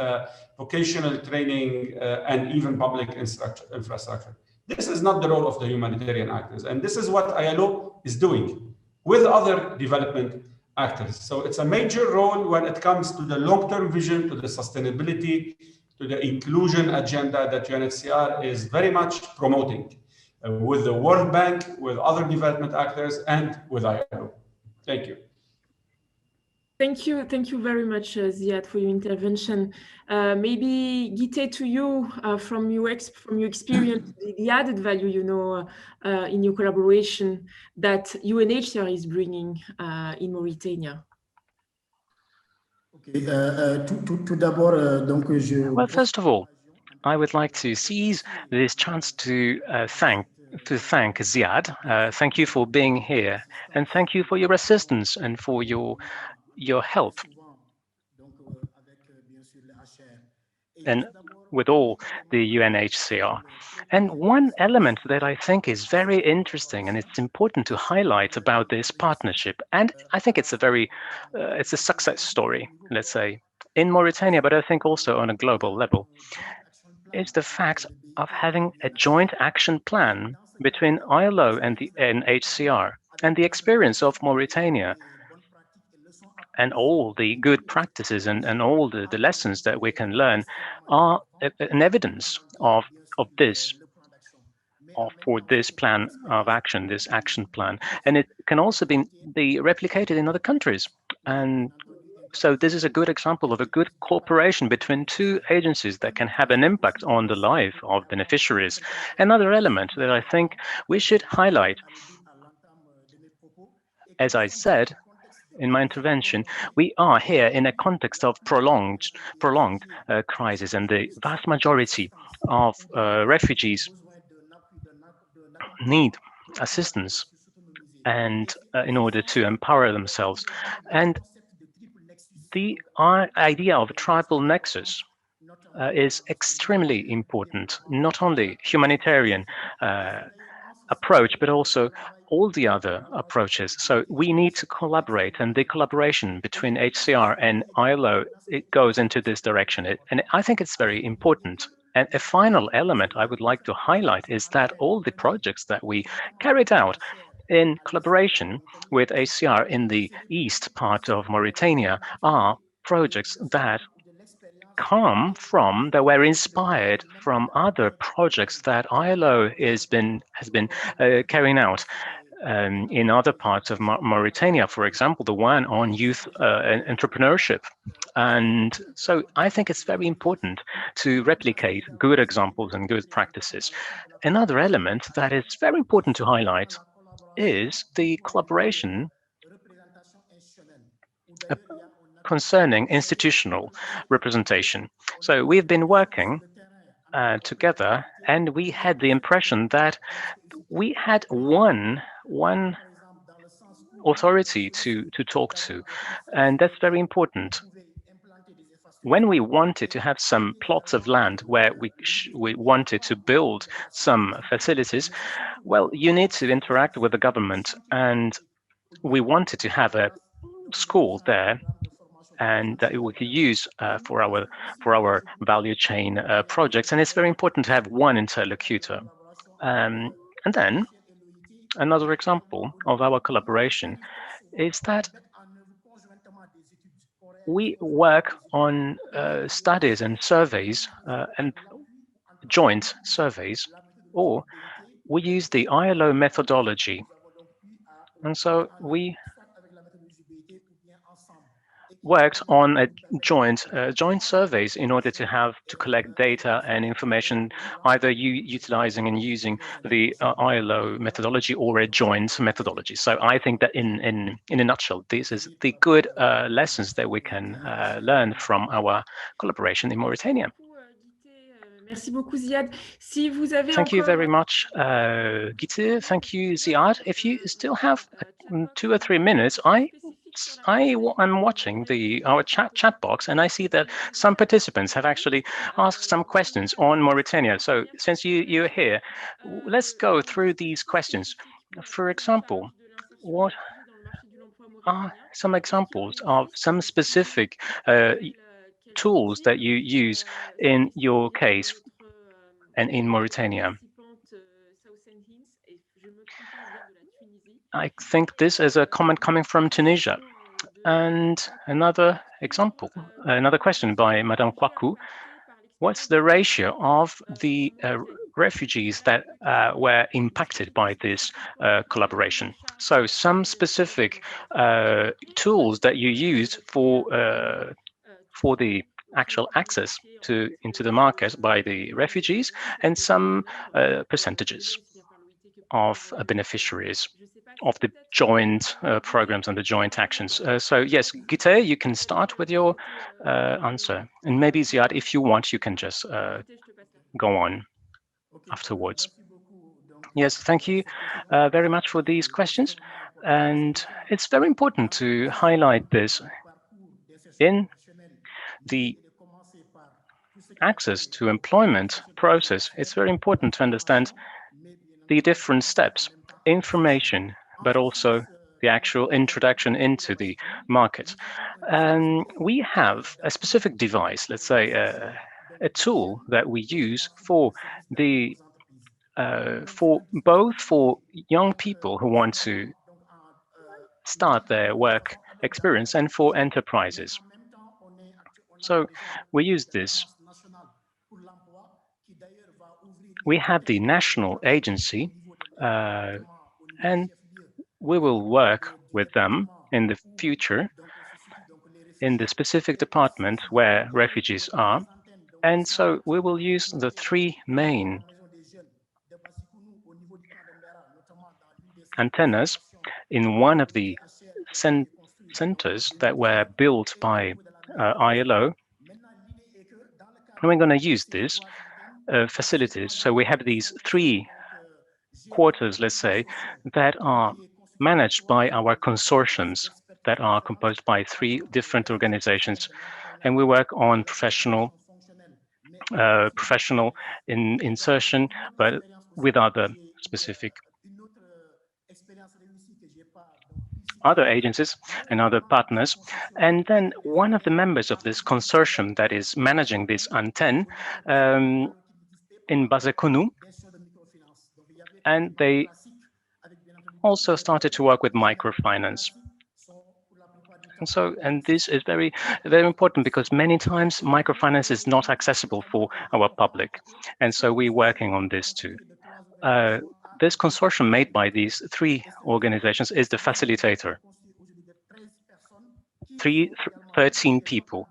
vocational training, and even public infrastructure. This is not the role of the humanitarian actors. And this is what ILO is doing with other development actors. So it's a major role when it comes to the long-term vision, to the sustainability, to the inclusion agenda that UNHCR is very much promoting with the World Bank, with other development actors, and with ILO. Thank you. Thank you very much, Ziad, for your intervention. Maybe Gite, to you, from your experience, the added value, in your collaboration that UNHCR is bringing in Mauritania. Well, first of all, I would like to seize this chance to thank Ziad. Thank you for being here, and thank you for your assistance and for your help, and with all the UNHCR. And one element that I think is very interesting and it's important to highlight about this partnership, and I think it's it's a success story, let's say, in Mauritania, but I think also on a global level, is the fact of having a joint action plan between ILO and the UNHCR, and the experience of Mauritania and all the good practices and all the lessons that we can learn are an evidence of this, for this plan of action, this action plan. And it can also be replicated in other countries. And so this is a good example of a good cooperation between two agencies that can have an impact on the life of beneficiaries. Another element that I think we should highlight, as I said in my intervention, we are here in a context of prolonged crisis, and the vast majority of refugees need assistance and in order to empower themselves. And the idea of a tribal nexus is extremely important, not only humanitarian approach, but also all the other approaches. So we need to collaborate, and the collaboration between HCR and ILO, it goes into this direction. And I think it's very important. And a final element I would like to highlight is that all the projects that we carried out in collaboration with HCR in the east part of Mauritania are projects that were inspired from other projects that ILO has been carrying out in other parts of Mauritania, for example, the one on youth entrepreneurship. And so I think it's very important to replicate good examples and good practices. Another element that is very important to highlight is the collaboration concerning institutional representation. So we've been working together, and we had the impression that we had one authority to talk to, and that's very important. When we wanted to have some plots of land where we wanted to build some facilities, well, you need to interact with the government, and we wanted to have a school there, and that we could use for our value chain projects. And it's very important to have one interlocutor. And then another example of our collaboration is that we work on studies and surveys and joint surveys, or we use the ILO methodology. And so we worked on a joint surveys in order to collect data and information, either utilizing and using the ILO methodology or a joint methodology. So I think that in a nutshell, this is the good lessons that we can learn from our collaboration in Mauritania. Merci beaucoup, Ziad. Si vous avez Thank you encore... very much, Gite. Thank you, Ziad. If you still have 2 or 3 minutes, I'm watching our chat box, and I see that some participants have actually asked some questions on Mauritania. So since you're here, let's go through these questions. For example, what are some examples of some specific tools that you use in your case and in Mauritania? I think this is a comment coming from Tunisia. And another example, another question by Madame Kwaku. What's the ratio of the refugees that were impacted by this collaboration? So some specific tools that you used for the actual access into the market by the refugees, and some percentages of beneficiaries of the joint programs and the joint actions. So yes, Gite, you can start with your answer. And maybe Ziad, if you want, you can just go on afterwards. Yes, thank you very much for these questions. And it's very important to highlight this in the access to employment process. It's very important to understand the different steps, information, but also the actual introduction into the market. We have a specific device, let's say a tool that we use for both young people who want to start their work experience and for enterprises. So we use this. We have the national agency, and we will work with them in the future in the specific department where refugees are. And so we will use the 3 main antennas in one of the centers that were built by ILO. And we're going to use these facilities. So we have these 3 quarters, let's say, that are managed by our consortiums that are composed by 3 different organizations. And we work on professional insertion, but with other specific other agencies and other partners. And then one of the members of this consortium that is managing this antenna in Bazekonu, and they also started to work with microfinance. And this is very, very important because many times microfinance is not accessible for our public. And so we're working on this too. This consortium made by these three organizations is the facilitator. 13 people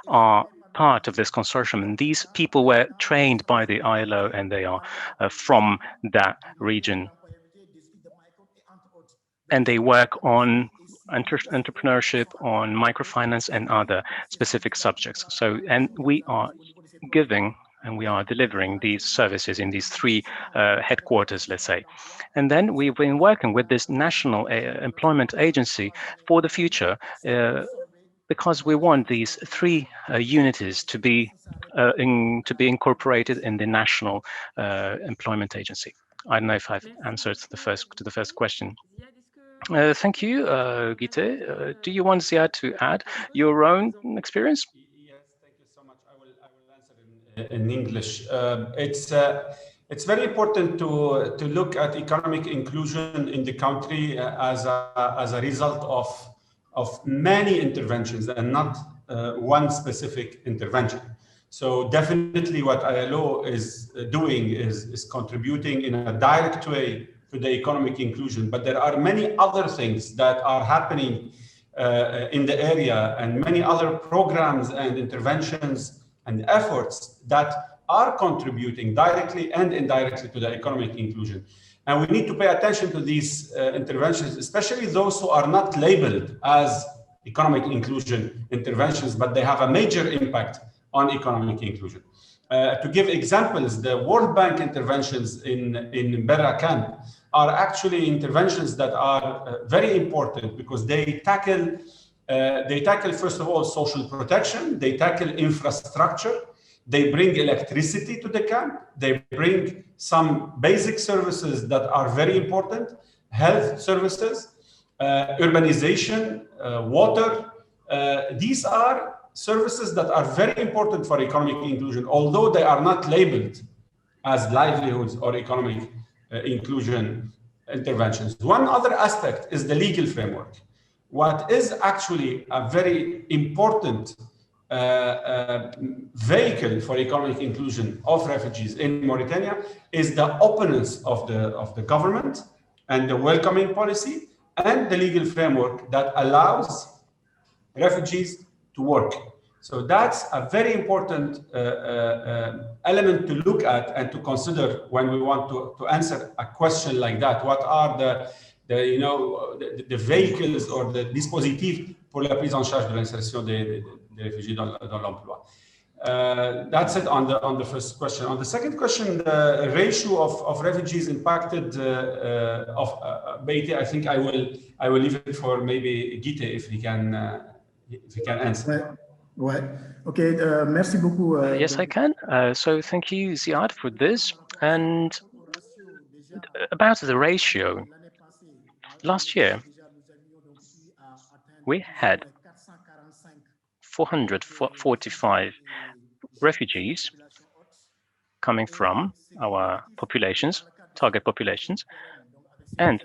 are part of this consortium, and these people were trained by the ILO, and they are from that region. And they work on entrepreneurship, on microfinance, and other specific subjects. So, and we are giving and we are delivering these services in these three headquarters, let's say. And then we've been working with this national employment agency for the future because we want these three unities to be incorporated in the national employment agency. I don't know if I've answered to the first question. Thank you, Gite. Do you want Ziad to add your own experience? Yes, thank you so much. I will answer in English. It's very important to look at economic inclusion in the country as a result of many interventions and not one specific intervention. So definitely what ILO is doing is contributing in a direct way to the economic inclusion, but there are many other things that are happening in the area and many other programs and interventions and efforts that are contributing directly and indirectly to the economic inclusion. And we need to pay attention to these interventions, especially those who are not labeled as economic inclusion interventions, but they have a major impact on economic inclusion. To give examples, the World Bank interventions in Berra camp are actually interventions that are very important because they tackle, first of all, social protection, they tackle infrastructure, they bring electricity to the camp, they bring some basic services that are very important, health services, urbanization, water. These are services that are very important for economic inclusion, although they are not labeled as livelihoods or economic inclusion interventions. One other aspect is the legal framework. What is actually a very important vehicle for economic inclusion of refugees in Mauritania is the openness of the government and the welcoming policy and the legal framework that allows refugees to work. So that's a very important element to look at and to consider when we want to answer a question like that. What are the vehicles or the dispositifs pour la prise en charge de l'insertion des réfugiés dans l'emploi? That's it on the first question. On the second question, the ratio of refugees impacted of Beite, I think I will leave it for maybe Gite if he can answer. Ouais. Okay. Merci beaucoup. Yes, I can. So thank you, Ziad, for this. And about the ratio, last year we had 445 refugees coming from our populations, target populations. And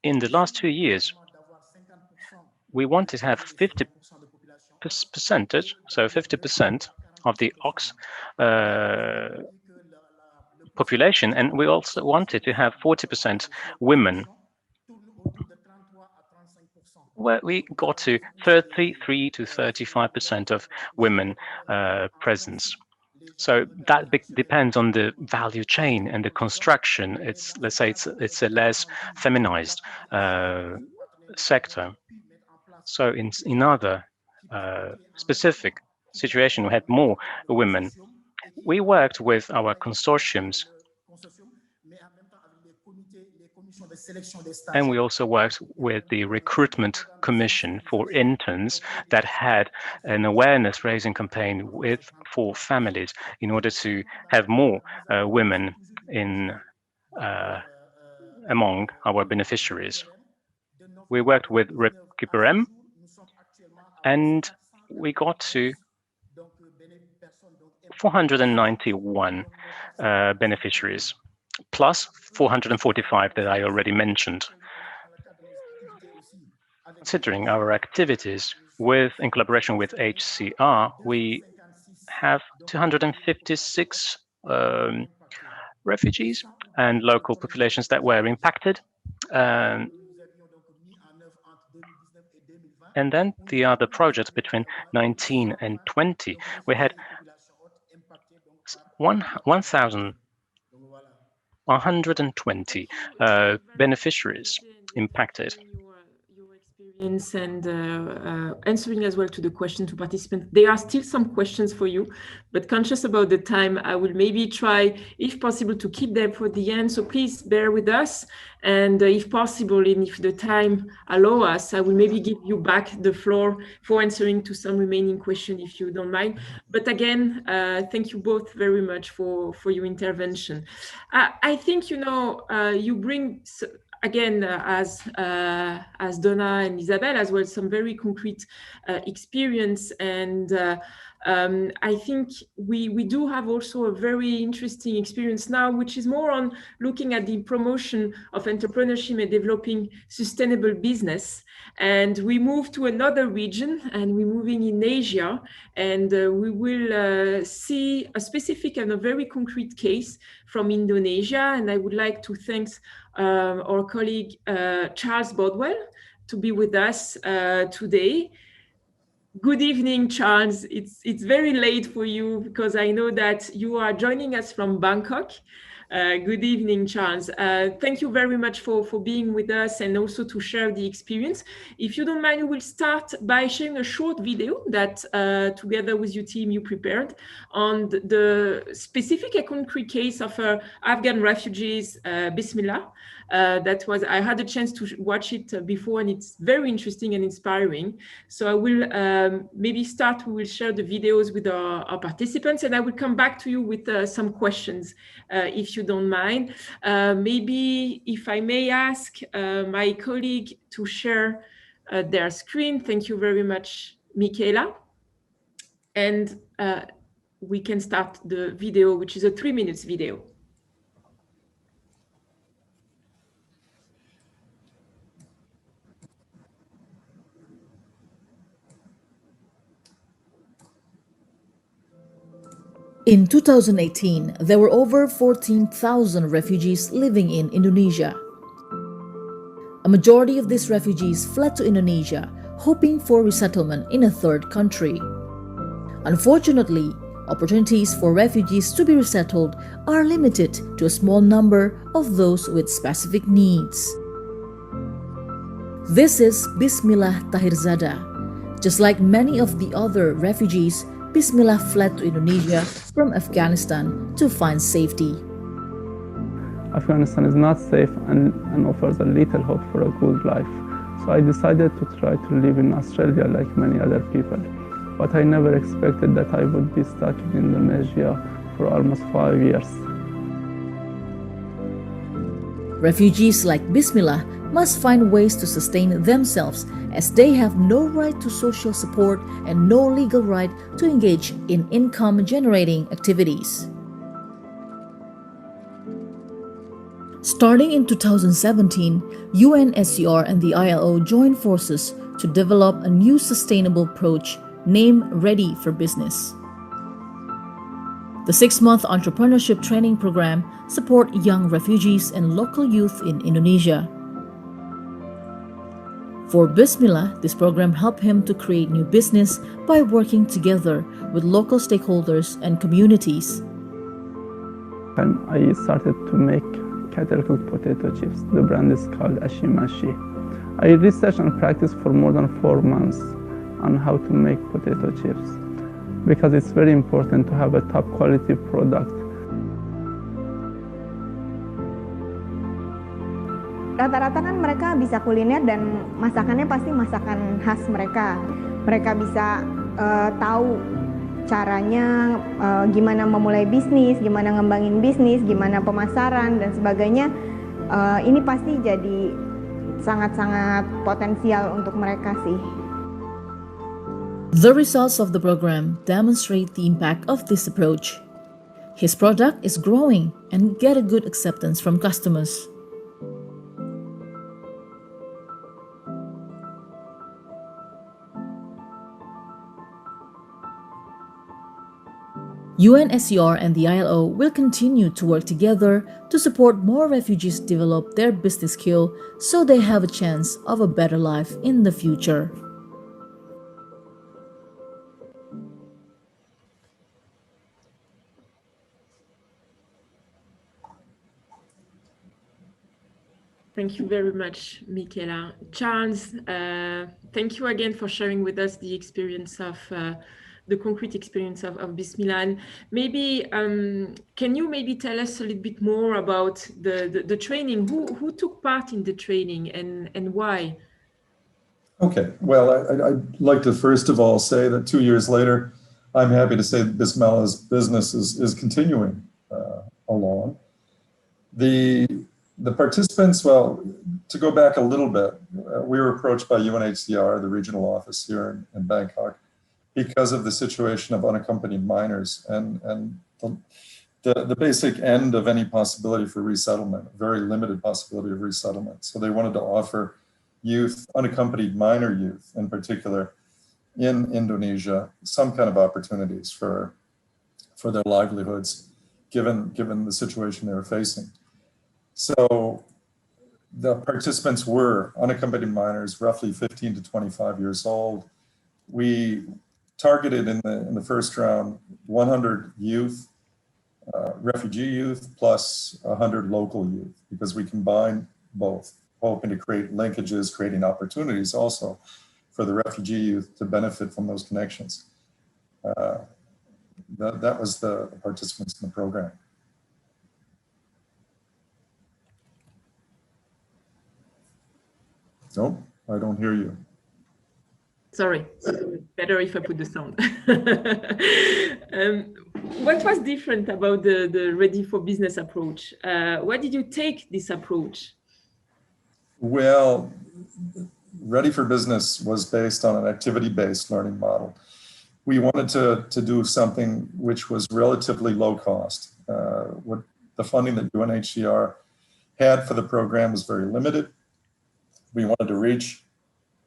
in the last 2 years, we wanted to have 50%, so 50% of the OX population, and we also wanted to have 40% women. Well, we got to 33 to 35% of women presence. So that depends on the value chain and the construction. Let's say it's a less feminized sector. So in other specific situation, we had more women. We worked with our consortiums, and we also worked with the recruitment commission for interns that had an awareness raising campaign for families in order to have more women among our beneficiaries. We worked with Recuperem, and we got to 491 beneficiaries, plus 445 that I already mentioned. considering our activities in collaboration with HCR, we have 256 refugees and local populations that were impacted. And then the other projects between 19 and 20, we had 1,120 beneficiaries impacted. Your experience and answering as well to the question to participants. There are still some questions for you, but conscious about the time, I will maybe try, if possible, to keep them for the end. So please bear with us. And if possible, and if the time allow us, I will maybe give you back the floor for answering to some remaining questions, if you don't mind. But again, thank you both very much for your intervention. I think, you bring, again, as Donna and Isabel as well, some very concrete experience. And I think we do have also a very interesting experience now, which is more on looking at the promotion of entrepreneurship and developing sustainable business. And we move to another region, and we're moving in Asia, and we will see a specific and a very concrete case from Indonesia. And I would like to thank our colleague Charles Bodwell to be with us today. Good evening, Charles. It's very late for you because I know that you are joining us from Bangkok. Good evening, Charles. Thank you very much for being with us and also to share the experience. If you don't mind, we will start by sharing a short video that together with your team you prepared on the specific and concrete case of Afghan refugees, Bismillah. I had a chance to watch it before, and it's very interesting and inspiring. So I will maybe we will share the videos with our participants, and I will come back to you with some questions if you don't mind. Maybe if I may ask my colleague to share their screen. Thank you very much, Michaela. And we can start the video, which is a 3 minutes video. In 2018, there were over 14,000 refugees living in Indonesia. A majority of these refugees fled to Indonesia, hoping for resettlement in a third country. Unfortunately, opportunities for refugees to be resettled are limited to a small number of those with specific needs. This is Bismillah Tahirzada. Just like many of the other refugees, Bismillah fled to Indonesia from Afghanistan to find safety. Afghanistan is not safe and offers a little hope for a good life. So I decided to try to live in Australia like many other people. But I never expected that I would be stuck in Indonesia for almost 5 years. Refugees like Bismillah must find ways to sustain themselves, as they have no right to social support and no legal right to engage in income-generating activities. Starting in 2017, UNHCR and the ILO joined forces to develop a new sustainable approach named Ready for Business. The 6-month entrepreneurship training program supports young refugees and local youth in Indonesia. For Bismillah, this program helped him to create new business by working together with local stakeholders and communities. And I started to make kettle-cooked potato chips. The brand is called Ashimashi. I researched and practiced for more than 4 months on how to make potato chips because it's very important to have a top quality product. Rata-rata kan mereka bisa kuliner dan masakannya pasti masakan khas mereka. Mereka bisa tahu caranya gimana memulai bisnis, gimana ngembangin bisnis, gimana pemasaran dan sebagainya. Ini pasti jadi sangat-sangat potensial untuk mereka sih. The results of the program demonstrate the impact of this approach. His product is growing and get a good acceptance from customers. UNSCR and the ILO will continue to work together to support more refugees develop their business skill so they have a chance of a better life in the future. Thank you very much, Michaela. Charles, thank you again for sharing with us the experience of the concrete experience of Bismillah. And maybe can you maybe tell us a little bit more about the training? Who took part in the training and why? Okay, well, I'd like to first of all say that 2 years later, I'm happy to say that Bismillah's business is continuing along. The participants, well, to go back a little bit, we were approached by UNHCR, the regional office here in Bangkok, because of the situation of unaccompanied minors and the basic end of any possibility for resettlement, very limited possibility of resettlement. So they wanted to offer youth, unaccompanied minor youth in particular, in Indonesia, some kind of opportunities for their livelihoods, given the situation they were facing. So the participants were unaccompanied minors, roughly 15 to 25 years old. We targeted in the first round 100 youth, refugee youth, plus 100 local youth, because we combined both, hoping to create linkages, creating opportunities also for the refugee youth to benefit from those connections. That was the participants in the program. Nope, I don't hear you. Sorry, better if I put the sound. What was different about the Ready for Business approach? Why did you take this approach? Well, Ready for Business was based on an activity-based learning model. We wanted to do something which was relatively low cost. The funding that UNHCR had for the program was very limited. We wanted to reach,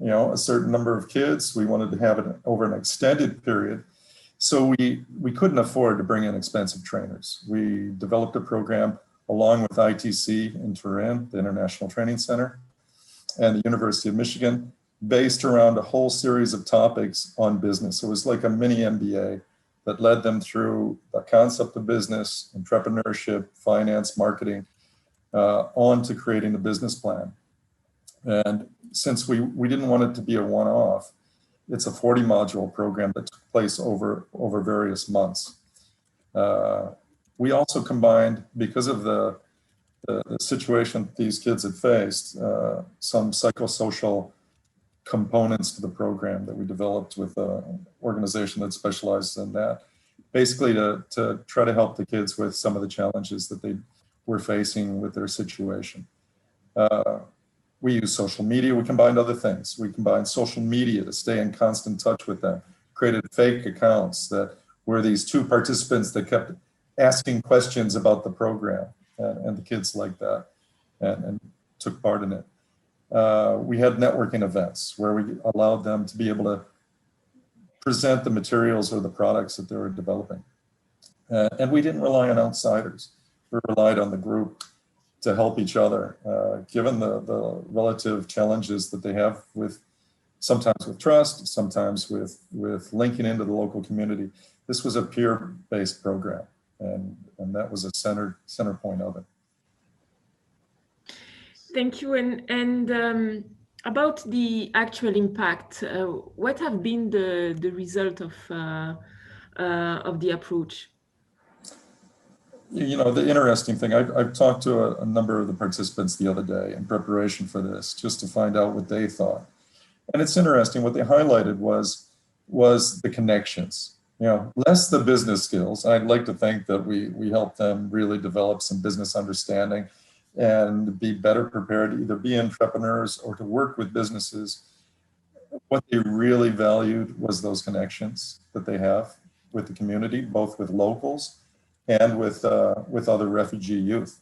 a certain number of kids. We wanted to have it over an extended period. So we couldn't afford to bring in expensive trainers. We developed a program along with ITC in Turin, the International Training Center, and the University of Michigan, based around a whole series of topics on business. It was like a mini MBA that led them through the concept of business, entrepreneurship, finance, marketing, on to creating a business plan. And since we didn't want it to be a one-off, it's a 40-module program that took place over various months. We also combined, because of the situation these kids had faced, some psychosocial components to the program that we developed with an organization that specializes in that, basically to try to help the kids with some of the challenges that they were facing with their situation. We use social media. We combined other things. We combined social media to stay in constant touch with them, created fake accounts that were these two participants that kept asking questions about the program, and the kids liked that and took part in it. We had networking events where we allowed them to be able to present the materials or the products that they were developing. And we didn't rely on outsiders. We relied on the group to help each other, given the relative challenges that they have with, sometimes with trust, sometimes with linking into the local community. This was a peer-based program, and that was a center point of it. Thank you. And about the actual impact, what have been the result of the approach? The interesting thing, I've talked to a number of the participants the other day in preparation for this, just to find out what they thought. And it's interesting, what they highlighted was the connections, less the business skills. I'd like to think that we helped them really develop some business understanding and be better prepared to either be entrepreneurs or to work with businesses. What they really valued was those connections that they have with the community, both with locals and with other refugee youth.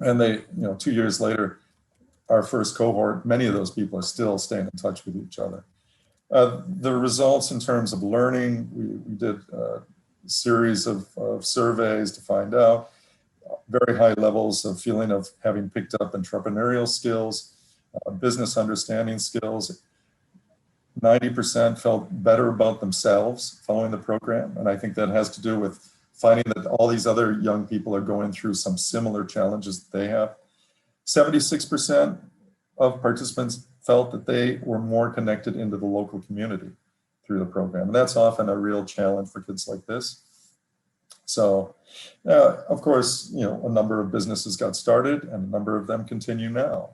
And they, 2 years later, our first cohort, many of those people are still staying in touch with each other. The results in terms of learning, we did series of surveys to find out very high levels of feeling of having picked up entrepreneurial skills, business understanding skills. 90% felt better about themselves following the program. And I think that has to do with finding that all these other young people are going through some similar challenges that they have. 76% of participants felt that they were more connected into the local community through the program. And that's often a real challenge for kids like this. So, of course, a number of businesses got started and a number of them continue now.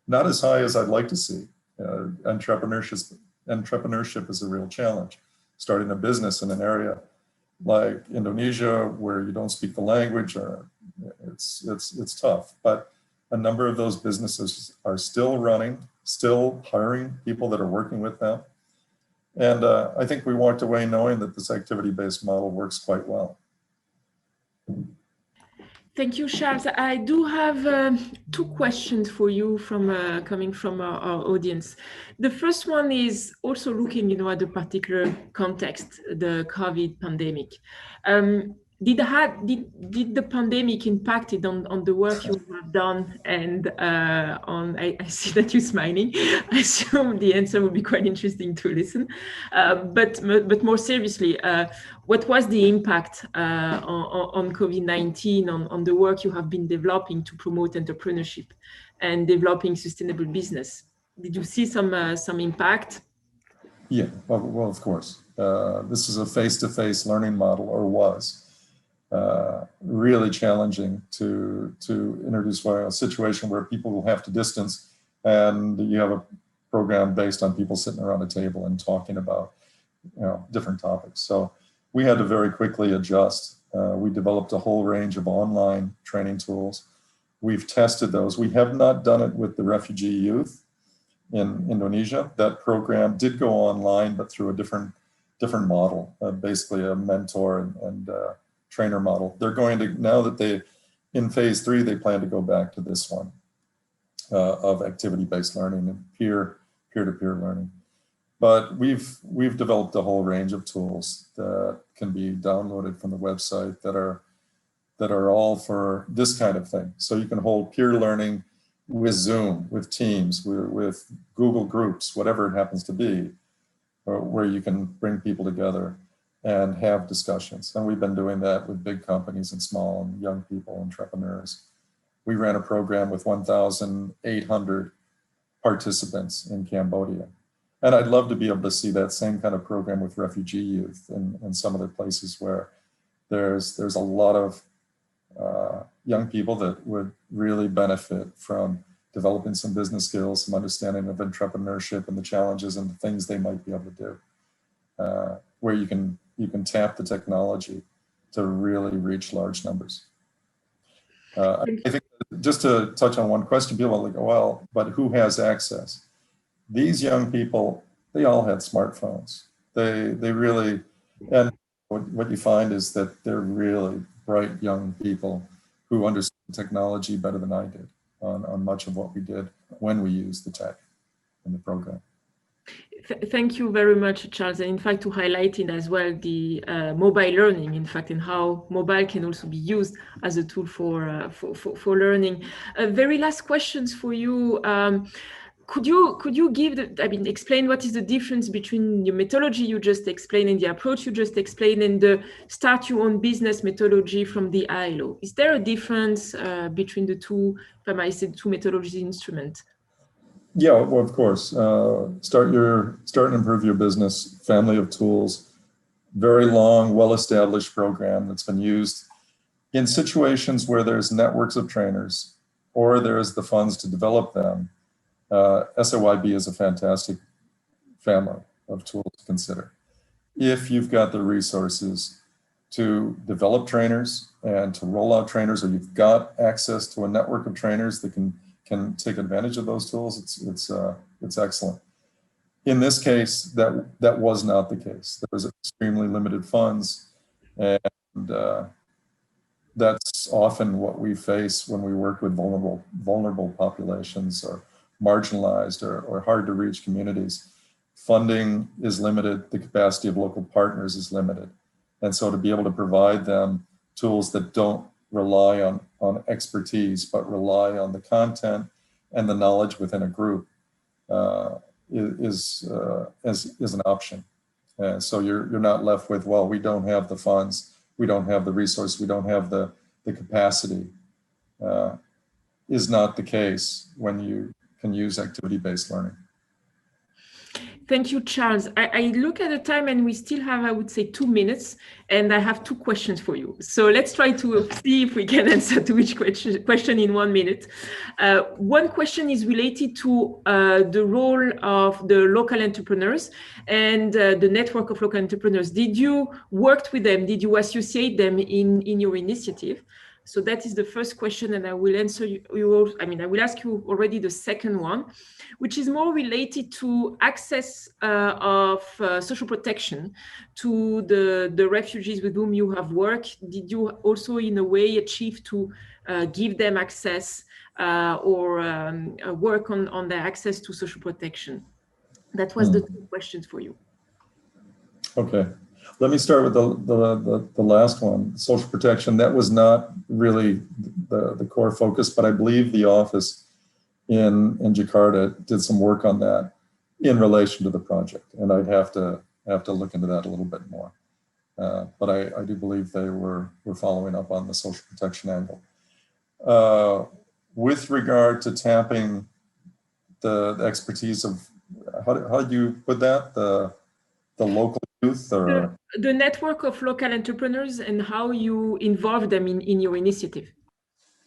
Not as high as I'd like to see. Entrepreneurship is a real challenge. Starting a business in an area like Indonesia where you don't speak the language, it's tough. But a number of those businesses are still running, still hiring people that are working with them. And I think we walked away knowing that this activity-based model works quite well. Thank you, Charles. I do have two questions for you coming from our audience. The first one is also looking, at the particular context, the COVID pandemic. Did the pandemic impacted on the work you have done? And I see that you're smiling. I assume the answer will be quite interesting to listen. But more seriously, what was the impact on COVID-19 on the work you have been developing to promote entrepreneurship and developing sustainable business? Did you see some impact? Yeah, well, of course. This is a face-to-face learning model, or was. Really challenging to introduce a situation where people will have to distance, and you have a program based on people sitting around a table and talking about different topics. So we had to very quickly adjust. We developed a whole range of online training tools. We've tested those. We have not done it with the refugee youth in Indonesia. That program did go online, but through a different model, basically a mentor and trainer model. They're going to, now that in phase 3, they plan to go back to this one of activity-based learning and peer-to-peer learning. But we've developed a whole range of tools that can be downloaded from the website that are all for this kind of thing. So you can hold peer learning with Zoom, with Teams, with Google Groups, whatever it happens to be, where you can bring people together and have discussions. And we've been doing that with big companies and small and young people, entrepreneurs. We ran a program with 1,800 participants in Cambodia. And I'd love to be able to see that same kind of program with refugee youth in some other places where there's a lot of young people that would really benefit from developing some business skills, some understanding of entrepreneurship and the challenges and the things they might be able to do, where you can tap the technology to really reach large numbers. I think just to touch on one question, people are like, well, but who has access? These young people, they all had smartphones. They really, and what you find is that they're really bright young people who understand technology better than I did on much of what we did when we used the tech in the program. Thank you very much, Charles. And in fact, to highlight it as well, the mobile learning, in fact, and how mobile can also be used as a tool for learning. Very last questions for you. Could you give explain what is the difference between your methodology you just explained and the approach you just explained and the start your own business methodology from the ILO? Is there a difference between the two, if I might say, two methodology instruments? Yeah, well, of course. Start and improve your business, family of tools, very long, well-established program that's been used in situations where there's networks of trainers or there's the funds to develop them. SOYB is a fantastic family of tools to consider. If you've got the resources to develop trainers and to roll out trainers, or you've got access to a network of trainers that can take advantage of those tools, it's excellent. In this case, that was not the case. There was extremely limited funds, and that's often what we face when we work with vulnerable populations or marginalized or hard to reach communities. Funding is limited, the capacity of local partners is limited, And so to be able to provide them tools that don't rely on expertise, but rely on the content and the knowledge within a group is an option. And so you're not left with, well, we don't have the funds, we don't have the resource, we don't have the capacity. Is not the case when you can use activity-based learning. Thank you, Charles. I look at the time and we still have, I would say, 2 minutes, and I have 2 questions for you. So let's try to see if we can answer to each question in 1 minute. One question is related to the role of the local entrepreneurs and the network of local entrepreneurs. Did you work with them? Did you associate them in your initiative? So that is the first question, and I will answer you. I mean, I will ask you already the second one, which is more related to access of social protection to the refugees with whom you have worked. Did you also, in a way, achieve to give them access or work on their access to social protection? That was the 2 questions for you. Okay. Let me start with the last one, social protection. That was not really the core focus, but I believe the office in Jakarta did some work on that in relation to the project, and I'd have to look into that a little bit more. But I do believe they were following up on the social protection angle. With regard to tapping the expertise of, how do you put that? The local youth, or the network of local entrepreneurs, and how you involve them in your initiative.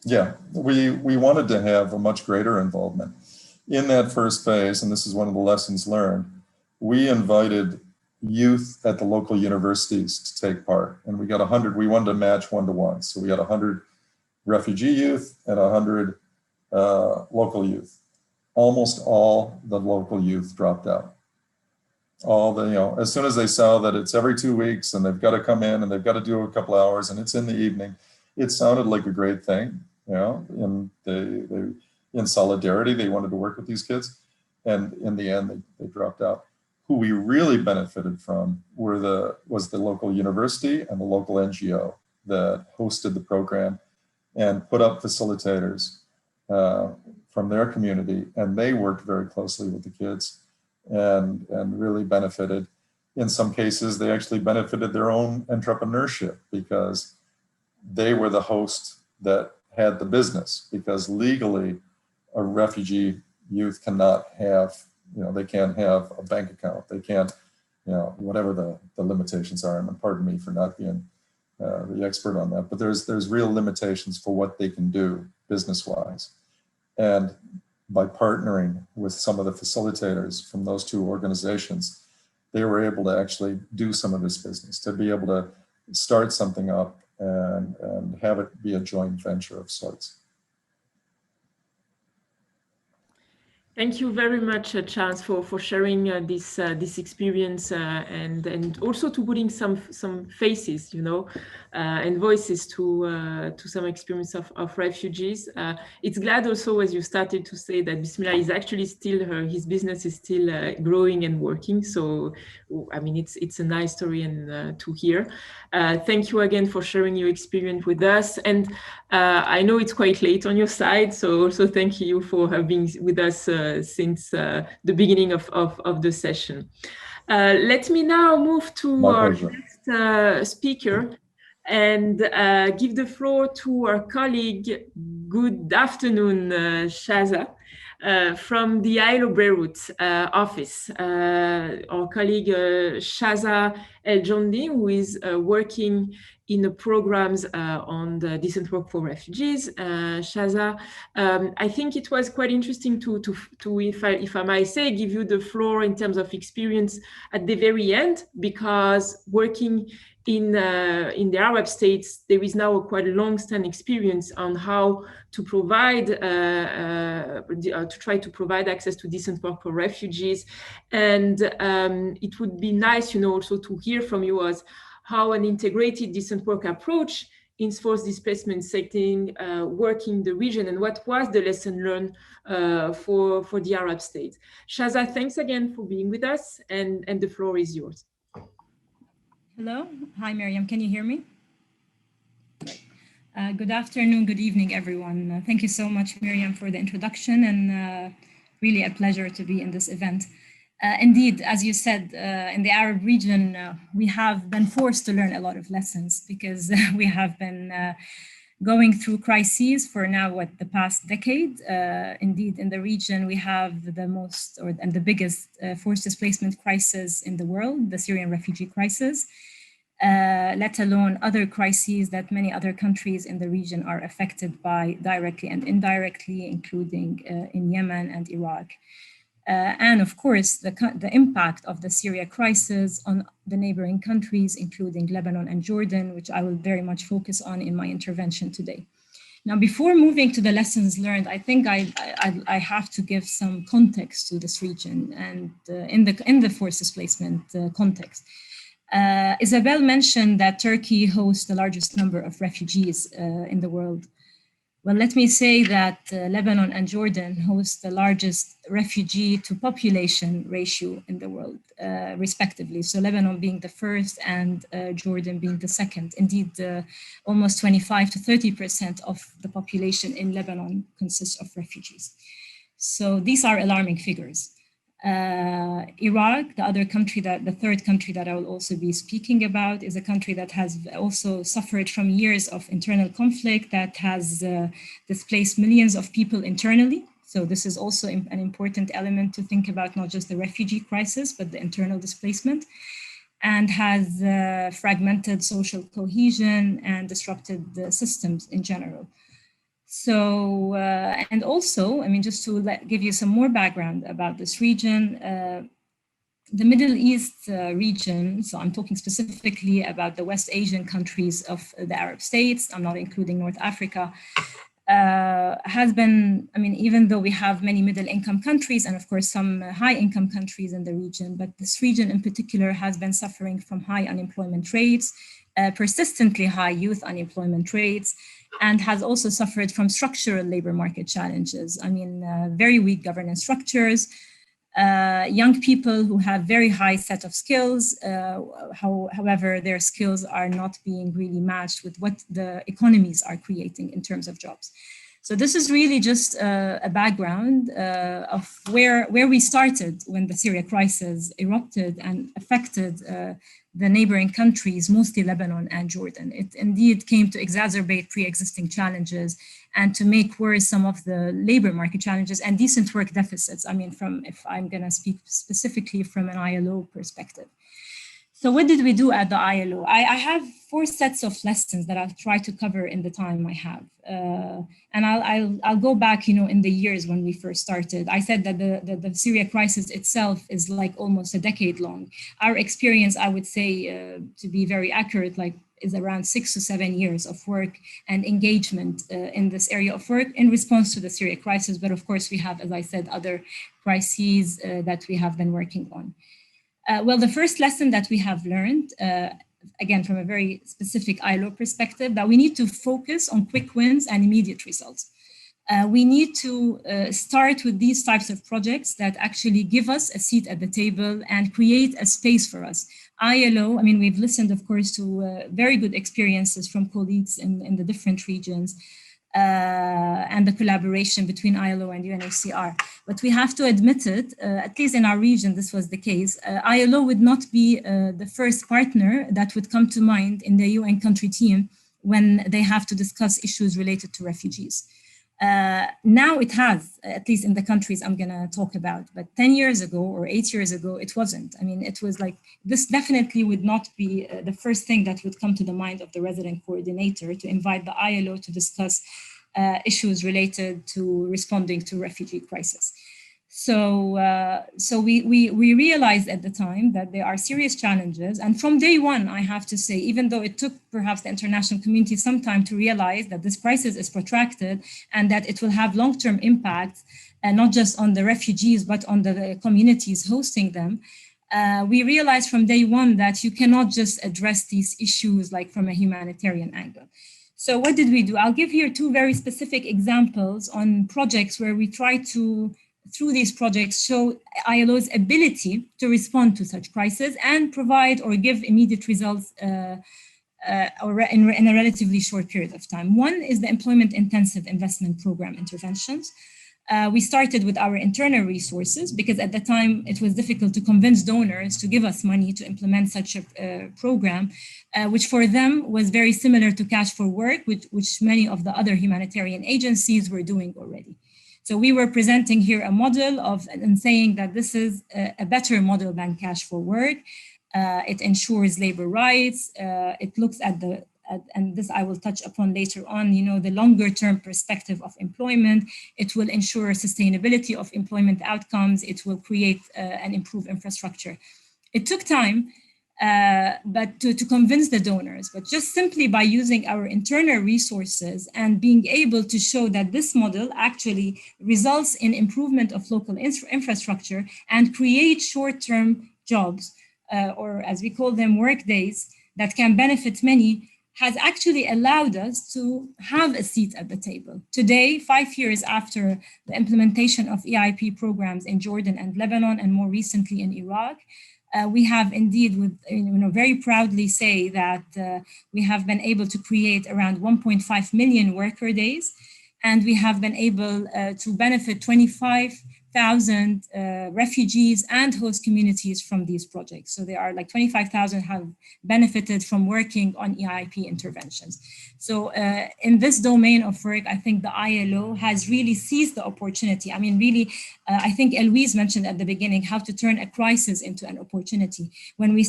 Yeah, we wanted to have a much greater involvement in that first phase, and this is one of the lessons learned. We invited youth at the local universities to take part, and we got 100. We wanted to match 1-to-1, so we had 100 refugee youth and 100 local youth. Almost all the local youth dropped out. All the, as soon as they saw that it's every 2 weeks and they've got to come in and they've got to do a couple hours and it's in the evening, it sounded like a great thing, and they in solidarity, they wanted to work with these kids. And in the end, they dropped out. Who we really benefited from was the local university and the local NGO that hosted the program and put up facilitators from their community, and they worked very closely with the kids and really benefited. In some cases, they actually benefited their own entrepreneurship because they were the host that had the business, because legally a refugee youth cannot have, they can't have a bank account. They can't, whatever the limitations are, and pardon me for not being the expert on that, but there's real limitations for what they can do business-wise. And by partnering with some of the facilitators from those 2 organizations, they were able to actually do some of this business, to be able to start something up and have it be a joint venture of sorts. Thank you very much, Charles, for sharing this experience and also to putting some faces, and voices to some experience of refugees. It's glad also, as you started to say, that Bismillah is actually still his business is still growing and working. So, I mean, it's a nice story and to hear. Thank you again for sharing your experience with us. And I know it's quite late on your side, so also thank you for having with us since the beginning of the session. Let me now move to our next speaker and give the floor to our colleague. Good afternoon, Shaza, from the ILO Beirut office. Our colleague Shaza El-Jondi, who is working in the programs on the decent work for refugees. Shaza, I think it was quite interesting to if I might say, give you the floor in terms of experience at the very end, because working in the Arab states, there is now a quite long-standing experience on how to provide, to try to provide access to decent work for refugees. And it would be nice, also to hear from you as how an integrated decent work approach in forced displacement setting work in the region, and what was the lesson learned for the Arab states. Shaza, thanks again for being with us, and the floor is yours. Hello. Hi, Miriam. Can you hear me? Great. Good afternoon, good evening, everyone. Thank you so much, Miriam, for the introduction, and really a pleasure to be in this event. Indeed, as you said, in the Arab region, we have been forced to learn a lot of lessons because we have been going through crises for now, the past decade. Indeed, in the region, we have the most and the biggest forced displacement crisis in the world, the Syrian refugee crisis. Let alone other crises that many other countries in the region are affected by directly and indirectly, including in Yemen and Iraq. And of course, the impact of the Syria crisis on the neighboring countries, including Lebanon and Jordan, which I will very much focus on in my intervention today. Now, before moving to the lessons learned, I think I have to give some context to this region and in the forced displacement context. Isabel mentioned that Turkey hosts the largest number of refugees in the world. Well, let me say that Lebanon and Jordan host the largest refugee to population ratio in the world, respectively. So Lebanon being the first and Jordan being the second. Indeed, almost 25 to 30% of the population in Lebanon consists of refugees. So these are alarming figures. Iraq, the third country that I will also be speaking about, is a country that has also suffered from years of internal conflict that has displaced millions of people internally. So this is also an important element to think about, not just the refugee crisis, but the internal displacement, and has fragmented social cohesion and disrupted the systems in general. So, and also, I mean, just to give you some more background about this region, the Middle East region, so I'm talking specifically about the West Asian countries of the Arab states, I'm not including North Africa, has been, I mean, even though we have many middle income countries and of course some high income countries in the region, but this region in particular has been suffering from high unemployment rates, persistently high youth unemployment rates, and has also suffered from structural labor market challenges. I mean, very weak governance structures, young people who have very high set of skills, however, their skills are not being really matched with what the economies are creating in terms of jobs. So this is really just a background of where we started when the Syria crisis erupted and affected the neighboring countries, mostly Lebanon and Jordan. It indeed came to exacerbate pre-existing challenges and to make worse some of the labor market challenges and decent work deficits. I mean, if I'm gonna speak specifically from an ILO perspective. So what did we do at the ILO? I have 4 sets of lessons that I'll try to cover in the time I have. And I'll go back, in the years when we first started. I said that the Syria crisis itself is like almost a decade long. Our experience, I would say, to be very accurate, is around 6 to 7 years of work and engagement in this area of work in response to the Syria crisis. But of course, we have, as I said, other crises that we have been working on. Well, the first lesson that we have learned, again, from a very specific ILO perspective, that we need to focus on quick wins and immediate results. We need to start with these types of projects that actually give us a seat at the table and create a space for us. ILO, I mean, we've listened, of course, to very good experiences from colleagues in the different regions. And the collaboration between ILO and UNHCR. But we have to admit it, at least in our region, this was the case. ILO would not be the first partner that would come to mind in the UN country team when they have to discuss issues related to refugees. Now it has, at least in the countries I'm going to talk about, but 10 years ago or 8 years ago, it wasn't. I mean, it was like, this definitely would not be the first thing that would come to the mind of the resident coordinator to invite the ILO to discuss issues related to responding to refugee crisis. So we realized at the time that there are serious challenges. And from day one, I have to say, even though it took perhaps the international community some time to realize that this crisis is protracted and that it will have long-term impacts, not just on the refugees, but on the communities hosting them, we realized from day one that you cannot just address these issues like from a humanitarian angle. So what did we do? I'll give here 2 very specific examples on projects where we try to through these projects show ILO's ability to respond to such crises and provide or give immediate results or in a relatively short period of time. One is the Employment Intensive Investment Program interventions. We started with our internal resources because at the time it was difficult to convince donors to give us money to implement such a program, which for them was very similar to Cash for Work, which many of the other humanitarian agencies were doing already. So we were presenting here a model of and saying that this is a better model than Cash for Work. It ensures labor rights. It looks at and this I will touch upon later on, the longer term perspective of employment. It will ensure sustainability of employment outcomes. It will create and improve infrastructure. It took time, but to convince the donors, but just simply by using our internal resources and being able to show that this model actually results in improvement of local infrastructure and create short-term jobs, or as we call them, work days that can benefit many, has actually allowed us to have a seat at the table. Today, 5 years after the implementation of EIP programs in Jordan and Lebanon, and more recently in Iraq, we have indeed, very proudly say that we have been able to create around 1.5 million worker days, and we have been able to benefit 25,000 refugees and host communities from these projects. So there are like 25,000 have benefited from working on EIP interventions. So in this domain of work, I think the ILO has really seized the opportunity. I mean, really, I think Eloise mentioned at the beginning how to turn a crisis into an opportunity. When we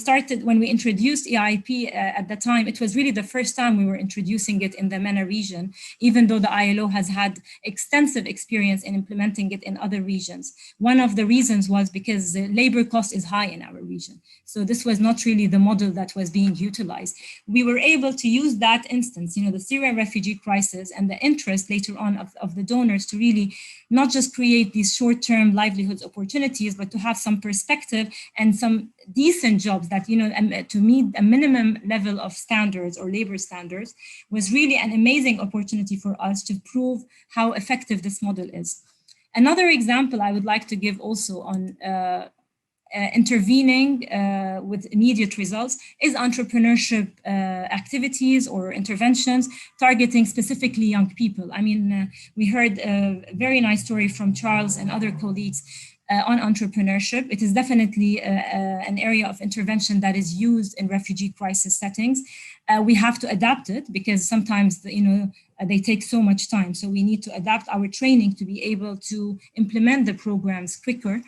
introduced EIP at the time, it was really the first time we were introducing it in the MENA region, even though the ILO has had extensive experience in implementing it in other regions. One of the reasons was because the labor cost is high in our region. So this was not really the model that was being utilized. We were able to use that instance, the Syrian refugee crisis and the interest later on of the donors to really not just create these short-term livelihoods opportunities, but to have some perspective and some decent jobs that, to meet a minimum level of standards or labor standards was really an amazing opportunity for us to prove how effective this model is. Another example I would like to give also on intervening with immediate results is entrepreneurship activities or interventions targeting specifically young people. I mean, we heard a very nice story from Charles and other colleagues on entrepreneurship. It is definitely an area of intervention that is used in refugee crisis settings. We have to adapt it because sometimes, they take so much time. So we need to adapt our training to be able to implement the programs quicker.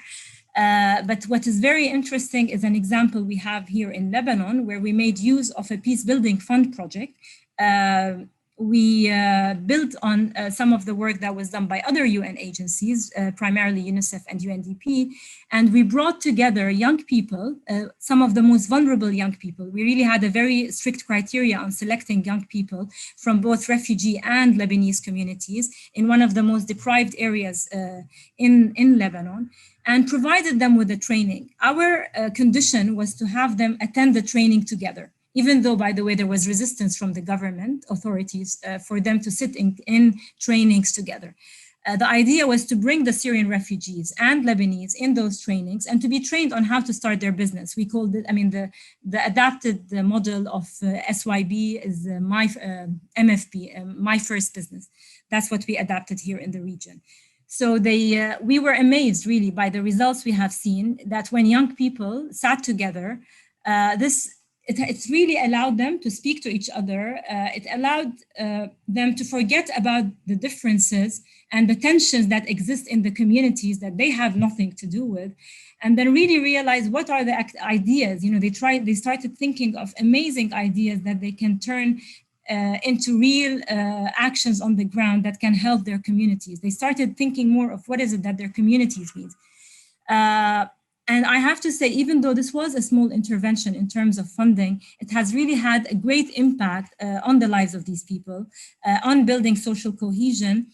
But what is very interesting is an example we have here in Lebanon, where we made use of a peace building fund project. We built on some of the work that was done by other UN agencies, primarily UNICEF and UNDP, and we brought together young people, some of the most vulnerable young people. We really had a very strict criteria on selecting young people from both refugee and Lebanese communities in one of the most deprived areas in Lebanon, and provided them with the training. Our condition was to have them attend the training together, even though, by the way, there was resistance from the government authorities for them to sit in trainings together. The idea was to bring the Syrian refugees and Lebanese in those trainings and to be trained on how to start their business. We called it, the adapted model of SYB is my MFB, My First Business. That's what we adapted here in the region. So we were amazed really by the results we have seen, that when young people sat together, it's really allowed them to speak to each other. It allowed them to forget about the differences and the tensions that exist in the communities that they have nothing to do with, and then really realize what are the ideas. They started thinking of amazing ideas that they can turn into real actions on the ground that can help their communities. They started thinking more of what is it that their communities need. And I have to say, even though this was a small intervention in terms of funding, it has really had a great impact on the lives of these people, on building social cohesion,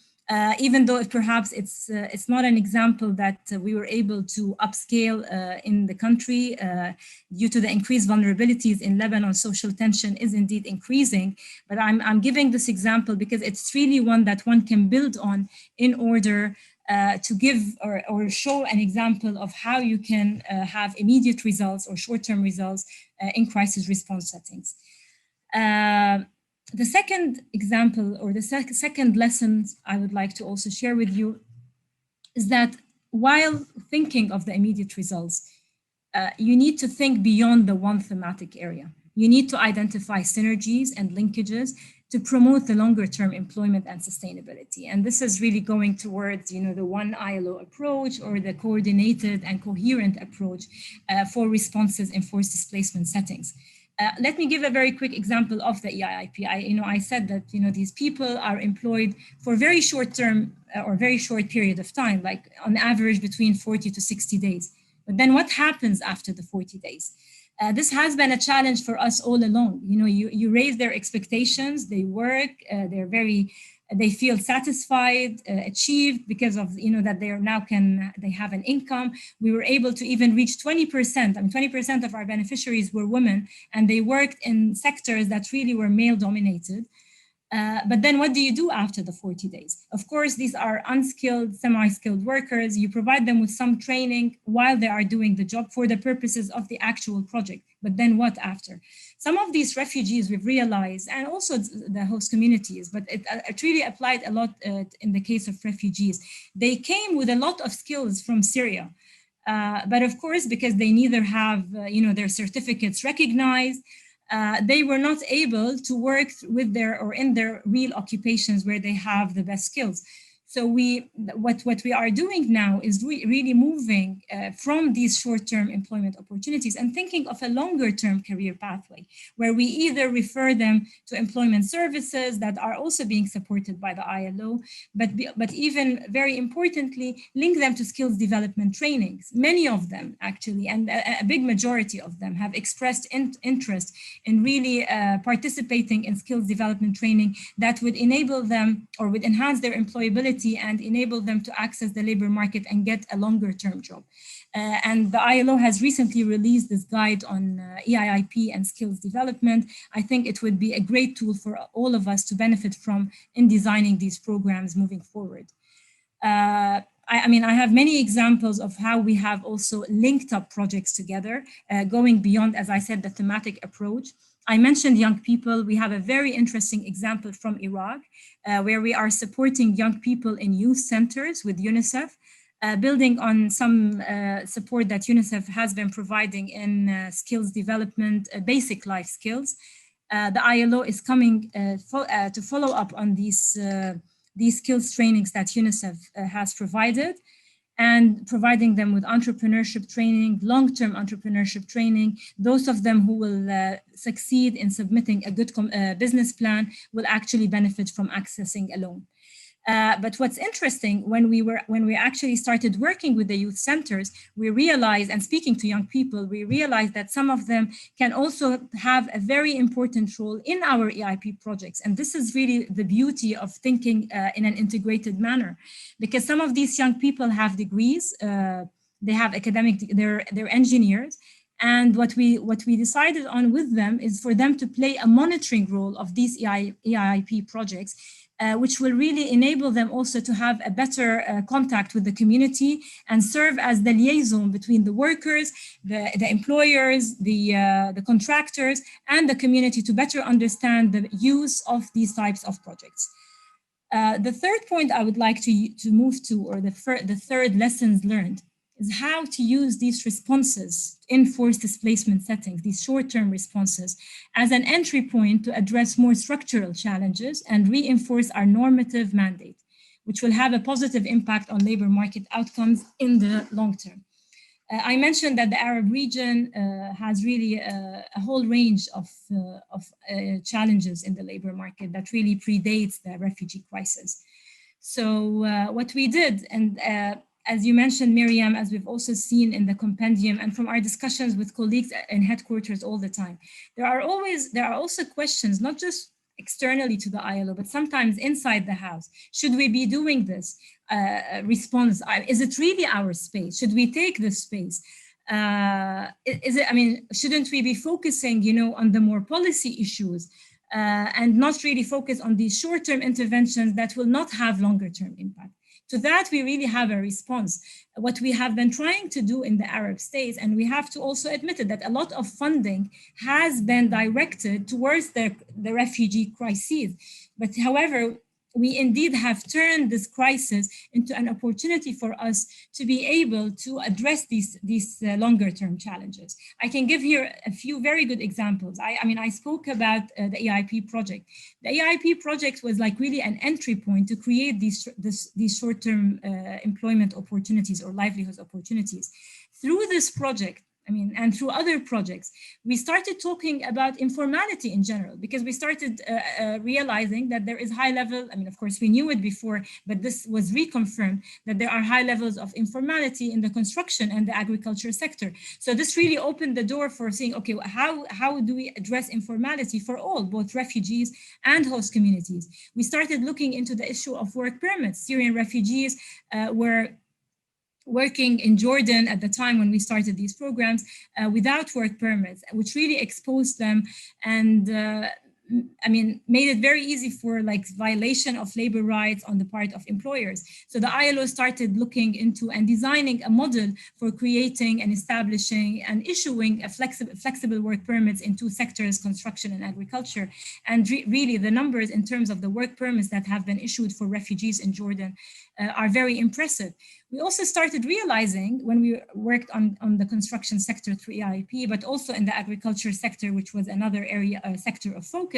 even though perhaps it's not an example that we were able to upscale in the country due to the increased vulnerabilities in Lebanon. Social tension is indeed increasing, but I'm giving this example because it's really one that one can build on in order to give or show an example of how you can have immediate results or short-term results in crisis response settings. The second example or the second lesson I would like to also share with you is that while thinking of the immediate results, you need to think beyond the one thematic area. You need to identify synergies and linkages to promote the longer term employment and sustainability. And this is really going towards, the one ILO approach or the coordinated and coherent approach for responses in forced displacement settings. Let me give a very quick example of the EIIP. I said that, these people are employed for very short term or very short period of time, like on average between 40 to 60 days. But then what happens after the 40 days? This has been a challenge for us all along. You raise their expectations, they work, they feel satisfied, achieved because of, that they have an income. We were able to even reach 20%. 20% of our beneficiaries were women, and they worked in sectors that really were male dominated. But then what do you do after the 40 days? Of course, these are unskilled, semi-skilled workers. You provide them with some training while they are doing the job for the purposes of the actual project. But then what after? Some of these refugees we've realized, and also the host communities, but it really applied a lot in the case of refugees. They came with a lot of skills from Syria. But of course, because they neither have their certificates recognized, they were not able to work with in their real occupations where they have the best skills. So what we are doing now is really moving from these short-term employment opportunities and thinking of a longer-term career pathway, where we either refer them to employment services that are also being supported by the ILO, but even very importantly, link them to skills development trainings. Many of them actually, and a big majority of them, have expressed interest in really participating in skills development training that would enable them or would enhance their employability and enable them to access the labor market and get a longer term job. And the ILO has recently released this guide on EIIP and skills development. I think it would be a great tool for all of us to benefit from in designing these programs moving forward. I have many examples of how we have also linked up projects together, going beyond, as I said, the thematic approach. I mentioned young people. We have a very interesting example from Iraq, where we are supporting young people in youth centers with UNICEF, building on some support that UNICEF has been providing in skills development, basic life skills. The ILO is coming to follow up on these skills trainings that UNICEF has provided, and providing them with entrepreneurship training, long-term entrepreneurship training. Those of them who will succeed in submitting a good business plan will actually benefit from accessing a loan. But what's interesting, when we actually started working with the youth centers, we realized, and speaking to young people, we realized that some of them can also have a very important role in our EIP projects. And this is really the beauty of thinking in an integrated manner, because some of these young people have degrees, they have they're engineers. And what we decided on with them is for them to play a monitoring role of these EIP projects, which will really enable them also to have a better contact with the community and serve as the liaison between the workers, the employers, the contractors, and the community to better understand the use of these types of projects. The third point I would like to move to, or the third lessons learned, is how to use these responses in forced displacement settings, these short-term responses, as an entry point to address more structural challenges and reinforce our normative mandate, which will have a positive impact on labor market outcomes in the long term. I mentioned that the Arab region has really a whole range of challenges in the labor market that really predates the refugee crisis. So what we did, and as you mentioned, Miriam, as we've also seen in the compendium and from our discussions with colleagues in headquarters all the time, there are also questions, not just externally to the ILO, but sometimes inside the house. Should we be doing this response? Is it really our space? Should we take this space? Shouldn't we be focusing, on the more policy issues and not really focus on these short-term interventions that will not have longer-term impact? To that, we really have a response. What we have been trying to do in the Arab states, and we have to also admit it, that a lot of funding has been directed towards the refugee crises. But however, we indeed have turned this crisis into an opportunity for us to be able to address these longer term challenges. I can give here a few very good examples. I mean, I spoke about the EIP project. The EIP project was like really an entry point to create these short-term employment opportunities or livelihoods opportunities. Through this project, I mean, and through other projects, we started talking about informality in general, because we started realizing that there is high level, I mean, of course, we knew it before, but this was reconfirmed, that there are high levels of informality in the construction and the agriculture sector. So this really opened the door for saying, okay, how do we address informality for all, both refugees and host communities? We started looking into the issue of work permits. Syrian refugees were working in Jordan at the time when we started these programs without work permits, which really exposed them and I mean, made it very easy for like violation of labor rights on the part of employers. So the ILO started looking into and designing a model for creating and establishing and issuing a flexible work permits in two sectors, construction and agriculture. And really the numbers in terms of the work permits that have been issued for refugees in Jordan are very impressive. We also started realizing when we worked on the construction sector through EIP, but also in the agriculture sector, which was another area, sector of focus,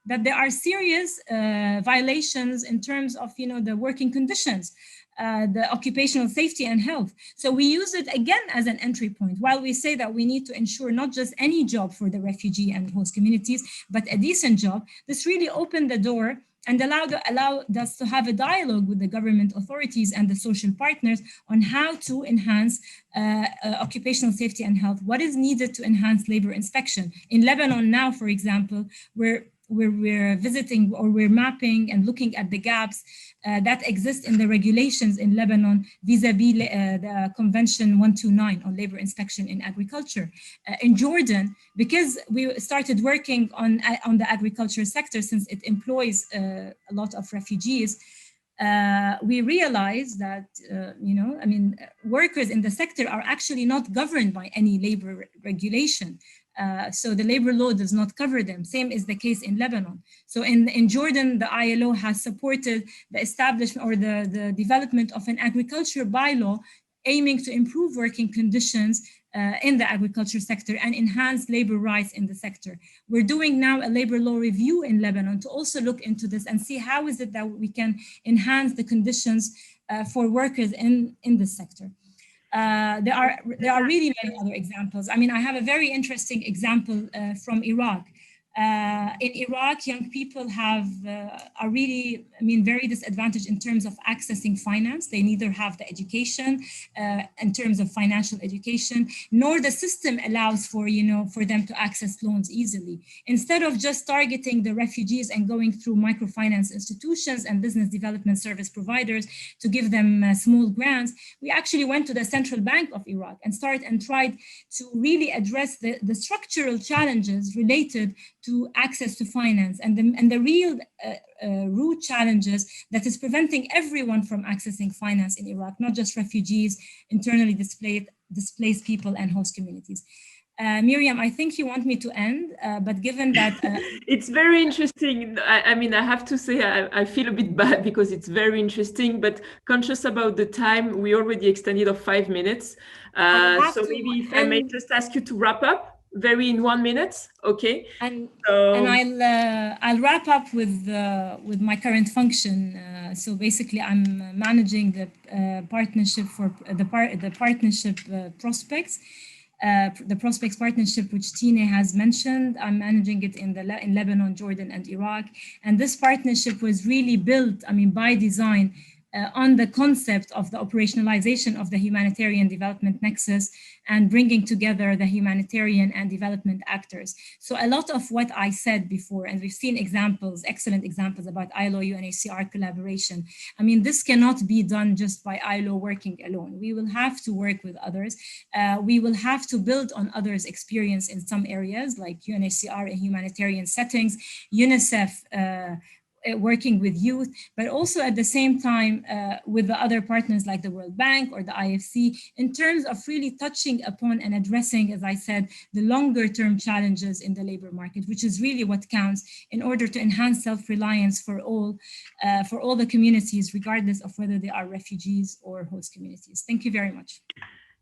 that there are serious violations in terms of, you know, the working conditions, the occupational safety and health. So we use it again as an entry point. While we say that we need to ensure not just any job for the refugee and host communities, but a decent job, this really opened the door and allowed us to have a dialogue with the government authorities and the social partners on how to enhance occupational safety and health, what is needed to enhance labor inspection. In Lebanon now, for example, we're visiting or we're mapping and looking at the gaps that exist in the regulations in Lebanon vis-a-vis the Convention 129 on labor inspection in agriculture. In Jordan, because we started working on the agriculture sector, since it employs a lot of refugees, we realized that, you know, I mean, workers in the sector are actually not governed by any labor regulation. So the labor law does not cover them. Same is the case in Lebanon. So in Jordan, the ILO has supported the establishment or the development of an agriculture bylaw aiming to improve working conditions in the agriculture sector and enhance labor rights in the sector. We're doing now a labor law review in Lebanon to also look into this and see how is it that we can enhance the conditions for workers in this sector. There are really many other examples. I mean, I have a very interesting example from Iraq. In Iraq, young people are really, I mean, very disadvantaged in terms of accessing finance. They neither have the education in terms of financial education, nor the system allows for, you know, for them to access loans easily. Instead of just targeting the refugees and going through microfinance institutions and business development service providers to give them small grants, we actually went to the central bank of Iraq and tried to really address the structural challenges related to access to finance and the real root challenges that is preventing everyone from accessing finance in Iraq, not just refugees, internally displaced people and host communities. Miriam, I think you want me to end, but given that... It's very interesting. I mean, I have to say, I feel a bit bad because it's very interesting, but conscious about the time, we already extended of 5 minutes. So maybe if I may just ask you to wrap up very in 1 minute, okay? And I'll wrap up with my current function. So basically, I'm managing the partnership for the partnership prospects. The Prospects Partnership, which Tine has mentioned, I'm managing it in Lebanon, Jordan, and Iraq. And this partnership was really built, I mean, by design, on the concept of the operationalization of the humanitarian development nexus and bringing together the humanitarian and development actors. So a lot of what I said before, and we've seen examples, excellent examples about ILO UNHCR collaboration. I mean, this cannot be done just by ILO working alone. We will have to work with others. We will have to build on others' experience in some areas like UNHCR in humanitarian settings, UNICEF working with youth, but also at the same time with the other partners like the World Bank or the IFC, in terms of really touching upon and addressing, as I said, the longer term challenges in the labor market, which is really what counts in order to enhance self-reliance for all the communities, regardless of whether they are refugees or host communities. Thank you very much.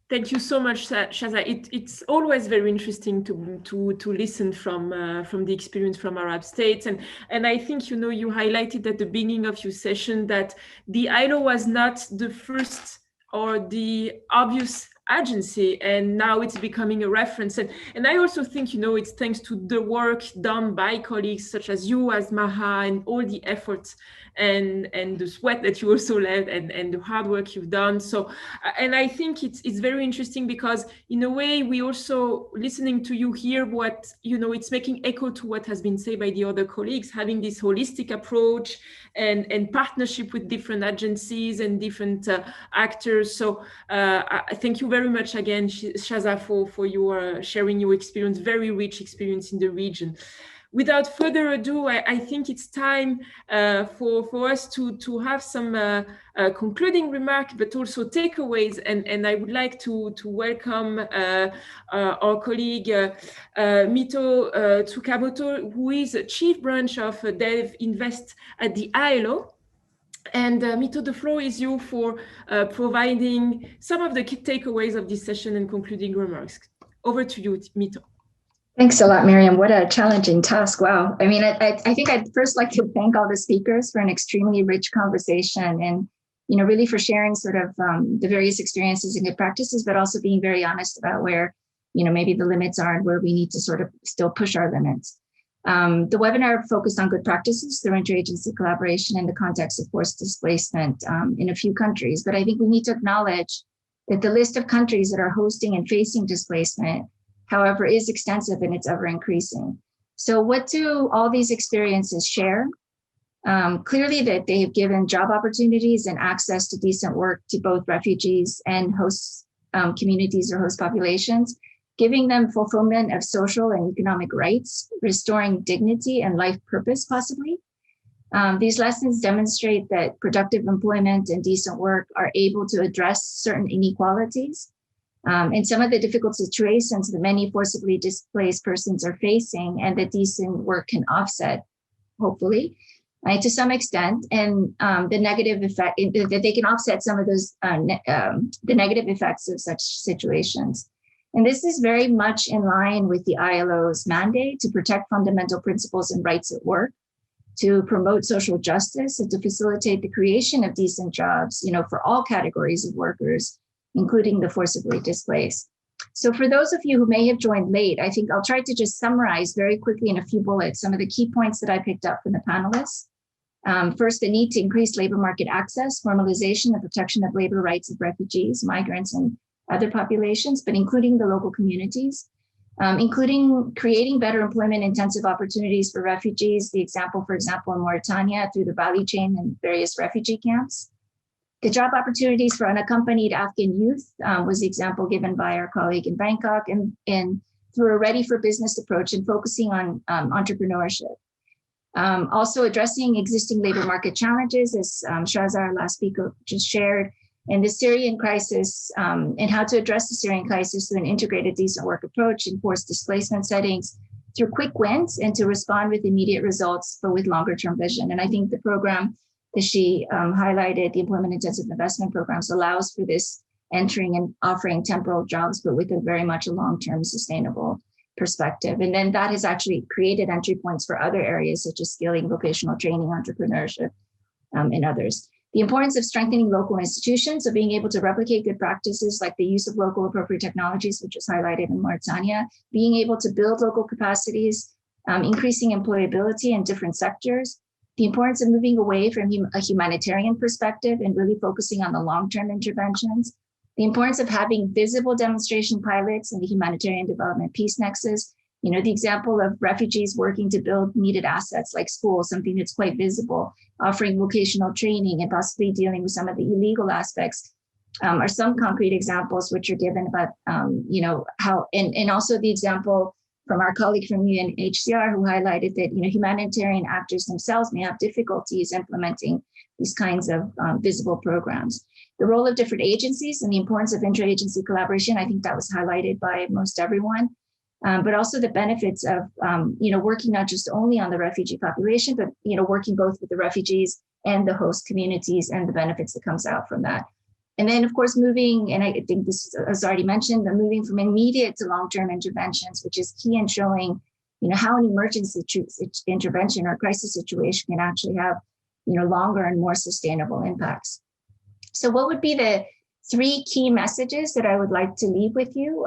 Thank you so much, Shaza. It's always very interesting to listen from the experience from Arab states, and I think you highlighted at the beginning of your session that the ILO was not the first or the obvious agency, and now it's becoming a reference. And I also think it's thanks to the work done by colleagues such as you, as Maha, and all the efforts and the sweat that you also led and the hard work you've done. So, and I think it's very interesting because in a way we also, listening to you here, what it's making echo to what has been said by the other colleagues, having this holistic approach and partnership with different agencies and different actors. So I thank you very much again, Shaza, for your sharing your experience, very rich experience in the region. Without further ado, I think it's time for us to have some concluding remarks, but also takeaways. And I would like to welcome our colleague Mito Tsukamoto, who is Chief Branch of Dev Invest at the ILO. And Mito, the floor is yours for providing some of the key takeaways of this session and concluding remarks. Over to you, Mito. Thanks a lot, Miriam. What a challenging task. Wow. I mean, I think I'd first like to thank all the speakers for an extremely rich conversation and, really for sharing sort of the various experiences and good practices, but also being very honest about where, maybe the limits are and where we need to sort of still push our limits. The webinar focused on good practices through interagency collaboration in the context of forced displacement in a few countries. But I think we need to acknowledge that the list of countries that are hosting and facing displacement, however, is extensive and it's ever increasing. So what do all these experiences share? Clearly that they have given job opportunities and access to decent work to both refugees and host communities or host populations, giving them fulfillment of social and economic rights, restoring dignity and life purpose possibly. These lessons demonstrate that productive employment and decent work are able to address certain inequalities and some of the difficult situations that many forcibly displaced persons are facing, and that decent work can offset, hopefully, to some extent, and the negative effect, that they can offset some of those, the negative effects of such situations. And this is very much in line with the ILO's mandate to protect fundamental principles and rights at work, to promote social justice, and to facilitate the creation of decent jobs, for all categories of workers, including the forcibly displaced. So for those of you who may have joined late, I think I'll try to just summarize very quickly in a few bullets some of the key points that I picked up from the panelists. First, the need to increase labor market access, formalization and protection of labor rights of refugees, migrants, and other populations, but including the local communities, including creating better employment intensive opportunities for refugees. The example, for example, in Mauritania through the value chain and various refugee camps. The job opportunities for unaccompanied Afghan youth was the example given by our colleague in Bangkok, and through a ready for business approach and focusing on entrepreneurship. Also addressing existing labor market challenges, as Shaza, our last speaker, just shared, and the Syrian crisis, and how to address the Syrian crisis through an integrated decent work approach in forced displacement settings, through quick wins, and to respond with immediate results, but with longer term vision. And I think the program that she highlighted, the employment intensive investment programs, allows for this entering and offering temporal jobs, but with a very much a long-term sustainable perspective. And then that has actually created entry points for other areas such as skilling, vocational training, entrepreneurship, and others. The importance of strengthening local institutions, so being able to replicate good practices like the use of local appropriate technologies, which was highlighted in Mauritania, being able to build local capacities, increasing employability in different sectors, the importance of moving away from a humanitarian perspective and really focusing on the long-term interventions, the importance of having visible demonstration pilots in the humanitarian development peace nexus, the example of refugees working to build needed assets like schools, something that's quite visible, offering vocational training and possibly dealing with some of the illegal aspects are some concrete examples which are given about, how, and also the example from our colleague from UNHCR, who highlighted that humanitarian actors themselves may have difficulties implementing these kinds of visible programs. The role of different agencies and the importance of interagency collaboration, I think that was highlighted by most everyone, but also the benefits of working not just only on the refugee population, but working both with the refugees and the host communities and the benefits that comes out from that. And then, of course, moving, and I think this was already mentioned, but moving from immediate to long-term interventions, which is key in showing, how an emergency intervention or crisis situation can actually have, longer and more sustainable impacts. So what would be the 3 key messages that I would like to leave with you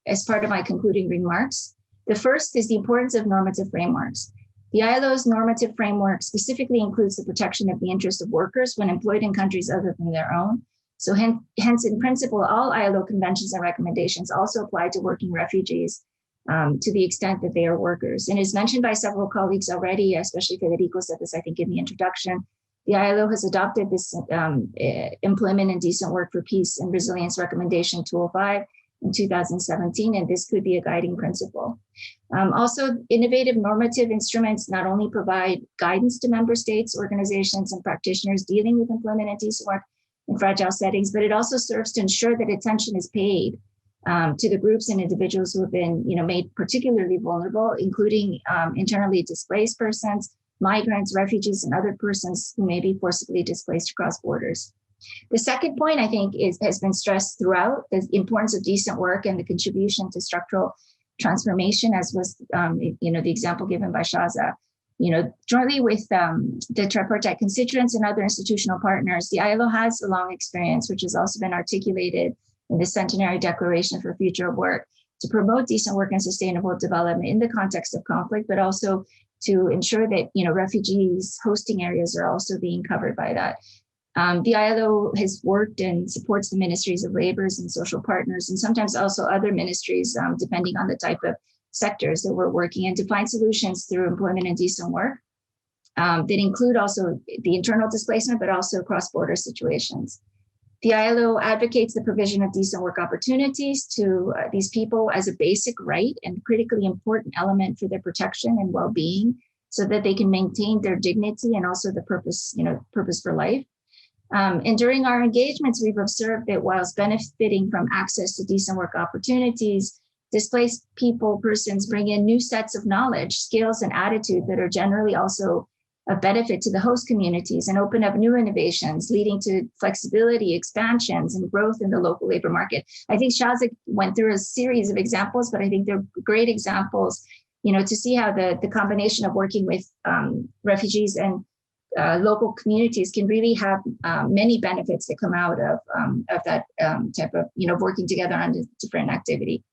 as part of my concluding remarks? The first is the importance of normative frameworks. The ILO's normative framework specifically includes the protection of the interests of workers when employed in countries other than their own. So hence, in principle, all ILO conventions and recommendations also apply to working refugees to the extent that they are workers. And as mentioned by several colleagues already, especially Federico said this, I think, in the introduction, the ILO has adopted this Employment and Decent Work for Peace and Resilience Recommendation 205 in 2017, and this could be a guiding principle. Also, innovative normative instruments not only provide guidance to member states, organizations, and practitioners dealing with employment and decent work in fragile settings, but it also serves to ensure that attention is paid to the groups and individuals who have been, made particularly vulnerable, including internally displaced persons, migrants, refugees, and other persons who may be forcibly displaced across borders. The second point, I think, has been stressed throughout, the importance of decent work and the contribution to structural transformation, as was, the example given by Shaza. Jointly with the tripartite constituents and other institutional partners, the ILO has a long experience, which has also been articulated in the Centenary Declaration for Future of Work, to promote decent work and sustainable development in the context of conflict, but also to ensure that refugees hosting areas are also being covered by that. The ILO has worked and supports the ministries of labors and social partners, and sometimes also other ministries, depending on the type of sectors that we're working in, to find solutions through employment and decent work that include also the internal displacement, but also cross-border situations. The ILO advocates the provision of decent work opportunities to these people as a basic right and critically important element for their protection and well-being, so that they can maintain their dignity and also the purpose for life. And during our engagements, we've observed that whilst benefiting from access to decent work opportunities, displaced persons bring in new sets of knowledge, skills, and attitude that are generally also a benefit to the host communities and open up new innovations, leading to flexibility, expansions, and growth in the local labor market. I think Shazak went through a series of examples, but I think they're great examples, to see how the combination of working with refugees and local communities can really have many benefits that come out of that type of, working together on different activity.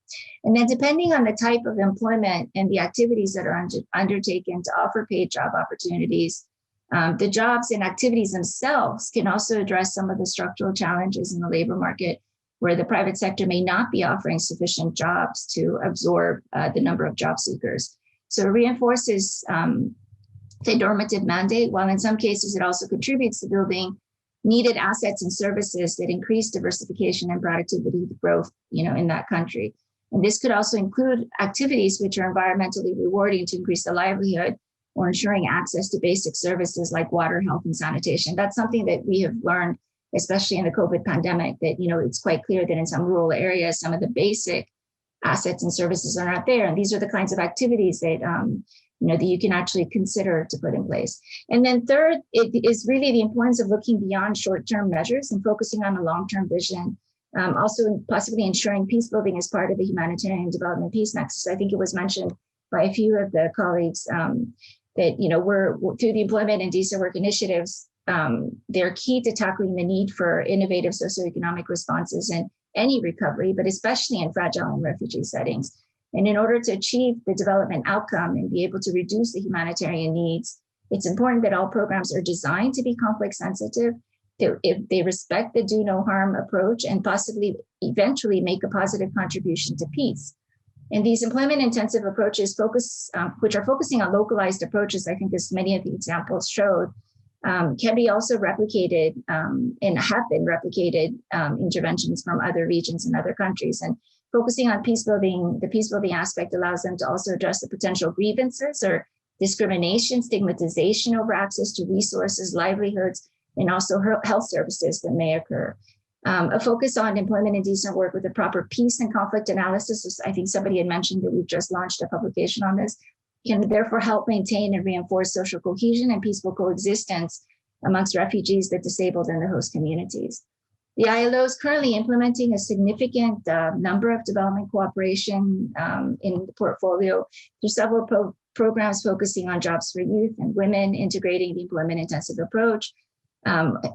And then depending on the type of employment and the activities that are undertaken to offer paid job opportunities, the jobs and activities themselves can also address some of the structural challenges in the labor market, where the private sector may not be offering sufficient jobs to absorb the number of job seekers. So it reinforces the normative mandate, while in some cases it also contributes to building needed assets and services that increase diversification and productivity growth, in that country. And this could also include activities which are environmentally rewarding to increase the livelihood, or ensuring access to basic services like water, health, and sanitation. That's something that we have learned, especially in the COVID pandemic, that, it's quite clear that in some rural areas, some of the basic assets and services are not there. And these are the kinds of activities that, that you can actually consider to put in place. And then third, it is really the importance of looking beyond short-term measures and focusing on a long-term vision. Also possibly ensuring peace building as part of the humanitarian development peace nexus. I think it was mentioned by a few of the colleagues that, we're through the employment and decent work initiatives, they're key to tackling the need for innovative socioeconomic responses in any recovery, but especially in fragile and refugee settings. And in order to achieve the development outcome and be able to reduce the humanitarian needs, it's important that all programs are designed to be conflict sensitive, if they respect the do no harm approach, and possibly eventually make a positive contribution to peace. And these employment intensive approaches which are focusing on localized approaches, I think as many of the examples showed, can be also replicated and have been replicated interventions from other regions and other countries. And focusing on peace building, the peace building aspect allows them to also address the potential grievances or discrimination, stigmatization over access to resources, livelihoods, and also health services that may occur. A focus on employment and decent work with a proper peace and conflict analysis. I think somebody had mentioned that we've just launched a publication on this, can therefore help maintain and reinforce social cohesion and peaceful coexistence amongst refugees, the disabled, and the host communities. The ILO is currently implementing a significant number of development cooperation in the portfolio through several programs focusing on jobs for youth and women, integrating the employment intensive approach,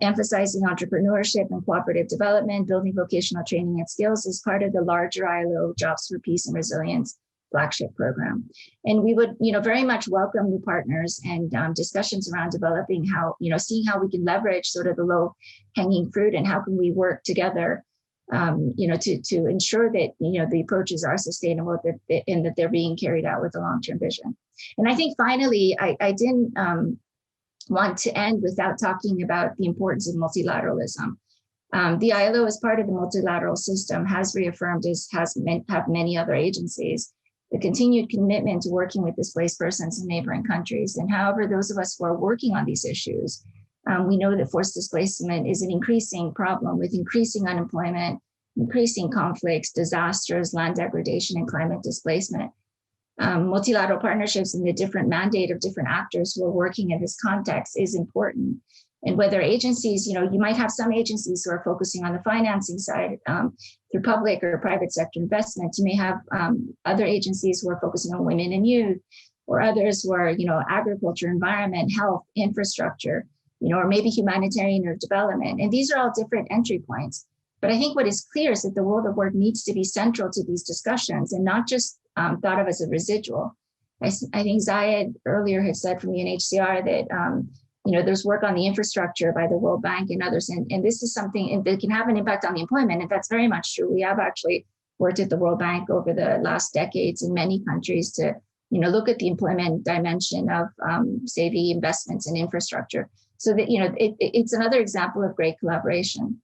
emphasizing entrepreneurship and cooperative development, building vocational training and skills as part of the larger ILO Jobs for Peace and Resilience flagship program. And we would, very much welcome new partners and discussions around developing how, seeing how we can leverage sort of the low hanging fruit and how can we work together, to ensure that, the approaches are sustainable and that they're being carried out with a long-term vision. And I think finally, I didn't want to end without talking about the importance of multilateralism. The ILO, as part of the multilateral system, has reaffirmed, as have many other agencies, the continued commitment to working with displaced persons in neighboring countries. And however, those of us who are working on these issues, we know that forced displacement is an increasing problem with increasing unemployment, increasing conflicts, disasters, land degradation, and climate displacement. Multilateral partnerships and the different mandate of different actors who are working in this context is important. And whether agencies, you might have some agencies who are focusing on the financing side through public or private sector investments. You may have other agencies who are focusing on women and youth, or others who are, agriculture, environment, health, infrastructure, or maybe humanitarian or development. And these are all different entry points. But I think what is clear is that the world of work needs to be central to these discussions and not just thought of as a residual. I think Zayed earlier had said from UNHCR that there's work on the infrastructure by the World Bank and others, and this is something that can have an impact on the employment, and that's very much true. We have actually worked at the World Bank over the last decades in many countries to look at the employment dimension of say the investments in infrastructure. So that it's another example of great collaboration.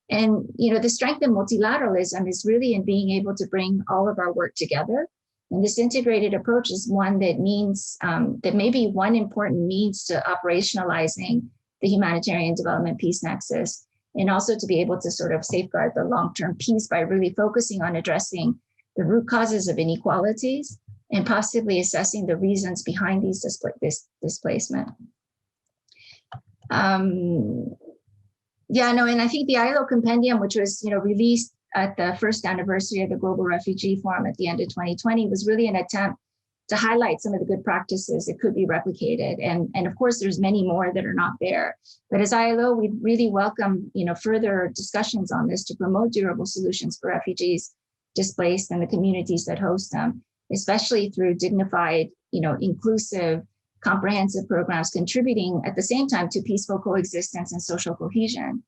And the strength of multilateralism is really in being able to bring all of our work together. And this integrated approach is one that means that maybe one important means to operationalizing the humanitarian development peace nexus, and also to be able to sort of safeguard the long-term peace by really focusing on addressing the root causes of inequalities and possibly assessing the reasons behind this displacement. And I think the ILO compendium, which was released at the first anniversary of the Global Refugee Forum at the end of 2020, was really an attempt to highlight some of the good practices that could be replicated. And of course, there's many more that are not there. But as ILO, we really welcome further discussions on this to promote durable solutions for refugees displaced and the communities that host them, especially through dignified, inclusive, comprehensive programs contributing at the same time to peaceful coexistence and social cohesion.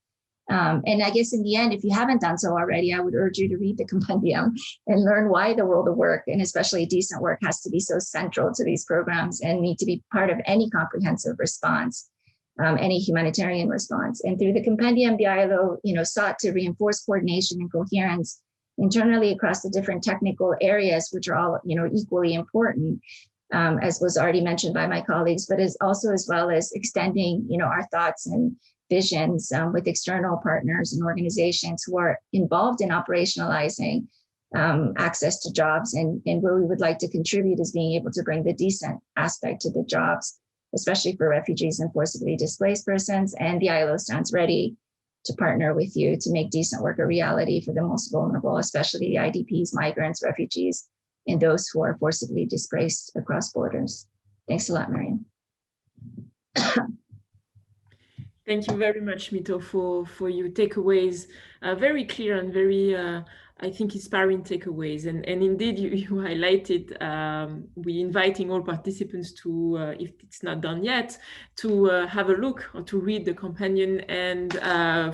And I guess in the end, if you haven't done so already, I would urge you to read the compendium and learn why the world of work, and especially decent work, has to be so central to these programs and need to be part of any comprehensive response, any humanitarian response. And through the compendium, the ILO, sought to reinforce coordination and coherence internally across the different technical areas, which are all, equally important, as was already mentioned by my colleagues, but as well as extending, our thoughts and visions with external partners and organizations who are involved in operationalizing access to jobs, and where we would like to contribute is being able to bring the decent aspect to the jobs, especially for refugees and forcibly displaced persons. And the ILO stands ready to partner with you to make decent work a reality for the most vulnerable, especially the IDPs, migrants, refugees, and those who are forcibly displaced across borders. Thanks a lot, Mariam. Thank you very much, Mito, for your takeaways. Very clear and very, I think, inspiring takeaways. And indeed, you highlighted, we inviting all participants to, if it's not done yet, to have a look or to read the companion. And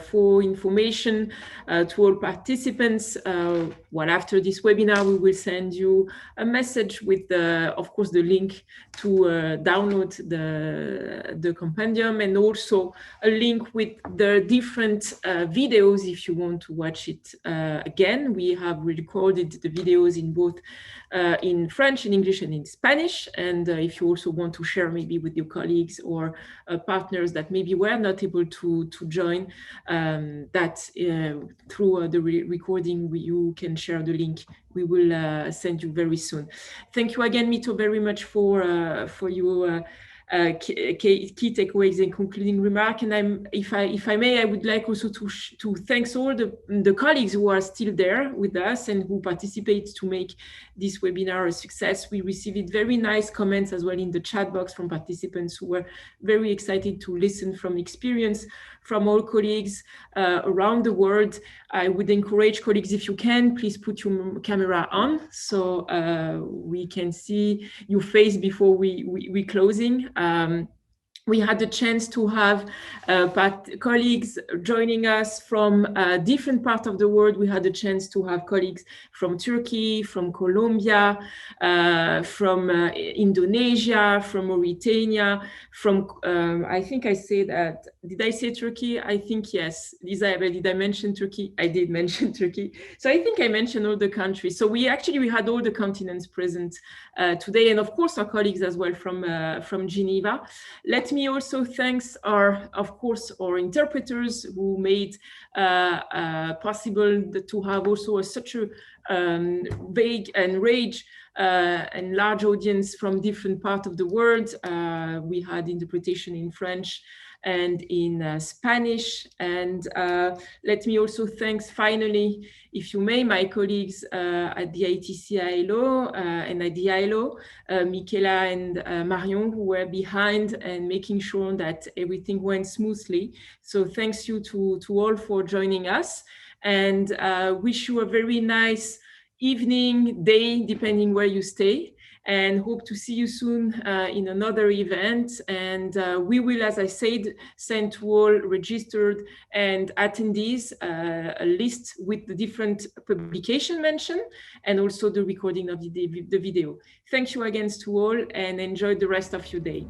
for information to all participants, after this webinar, we will send you a message with, of course, the link to download the compendium, and also a link with the different videos if you want to watch it again. presentation. We have recorded the videos in both in French, in English, and in Spanish. And if you also want to share maybe with your colleagues or partners that maybe were not able to join, that through the recording, you can share the link. We will send you very soon. Thank you again, Mito, very much for your key takeaways and concluding remark. And if I may, I would like also to thank all the colleagues who are still there with us and who participate to make this webinar a success. We received very nice comments as well in the chat box from participants who were very excited to listen from experience from all colleagues around the world. I would encourage colleagues, if you can, please put your camera on so we can see your face before we closing. We had the chance to have colleagues joining us from different parts of the world. We had the chance to have colleagues from Turkey, from Colombia, from Indonesia, from Mauritania, from, I think I said that, did I say Turkey? I think yes. Isabel, did I mention Turkey? I did mention Turkey. So I think I mentioned all the countries. So we had all the continents present today, and of course our colleagues as well from Geneva. Let me also thank of course, our interpreters who made possible to have also such a vague and rage and large audience from different parts of the world. We had interpretation in French and in Spanish. And let me also thank finally, if you may, my colleagues at the ITC ILO and at the ILO, Michaela and Marion, who were behind and making sure that everything went smoothly. So thanks you to all for joining us, and wish you a very nice evening, day, depending where you stay, and hope to see you soon in another event. And we will, as I said, send to all registered and attendees a list with the different publication mentioned and also the recording of the video. Thank you again to all, and enjoy the rest of your day.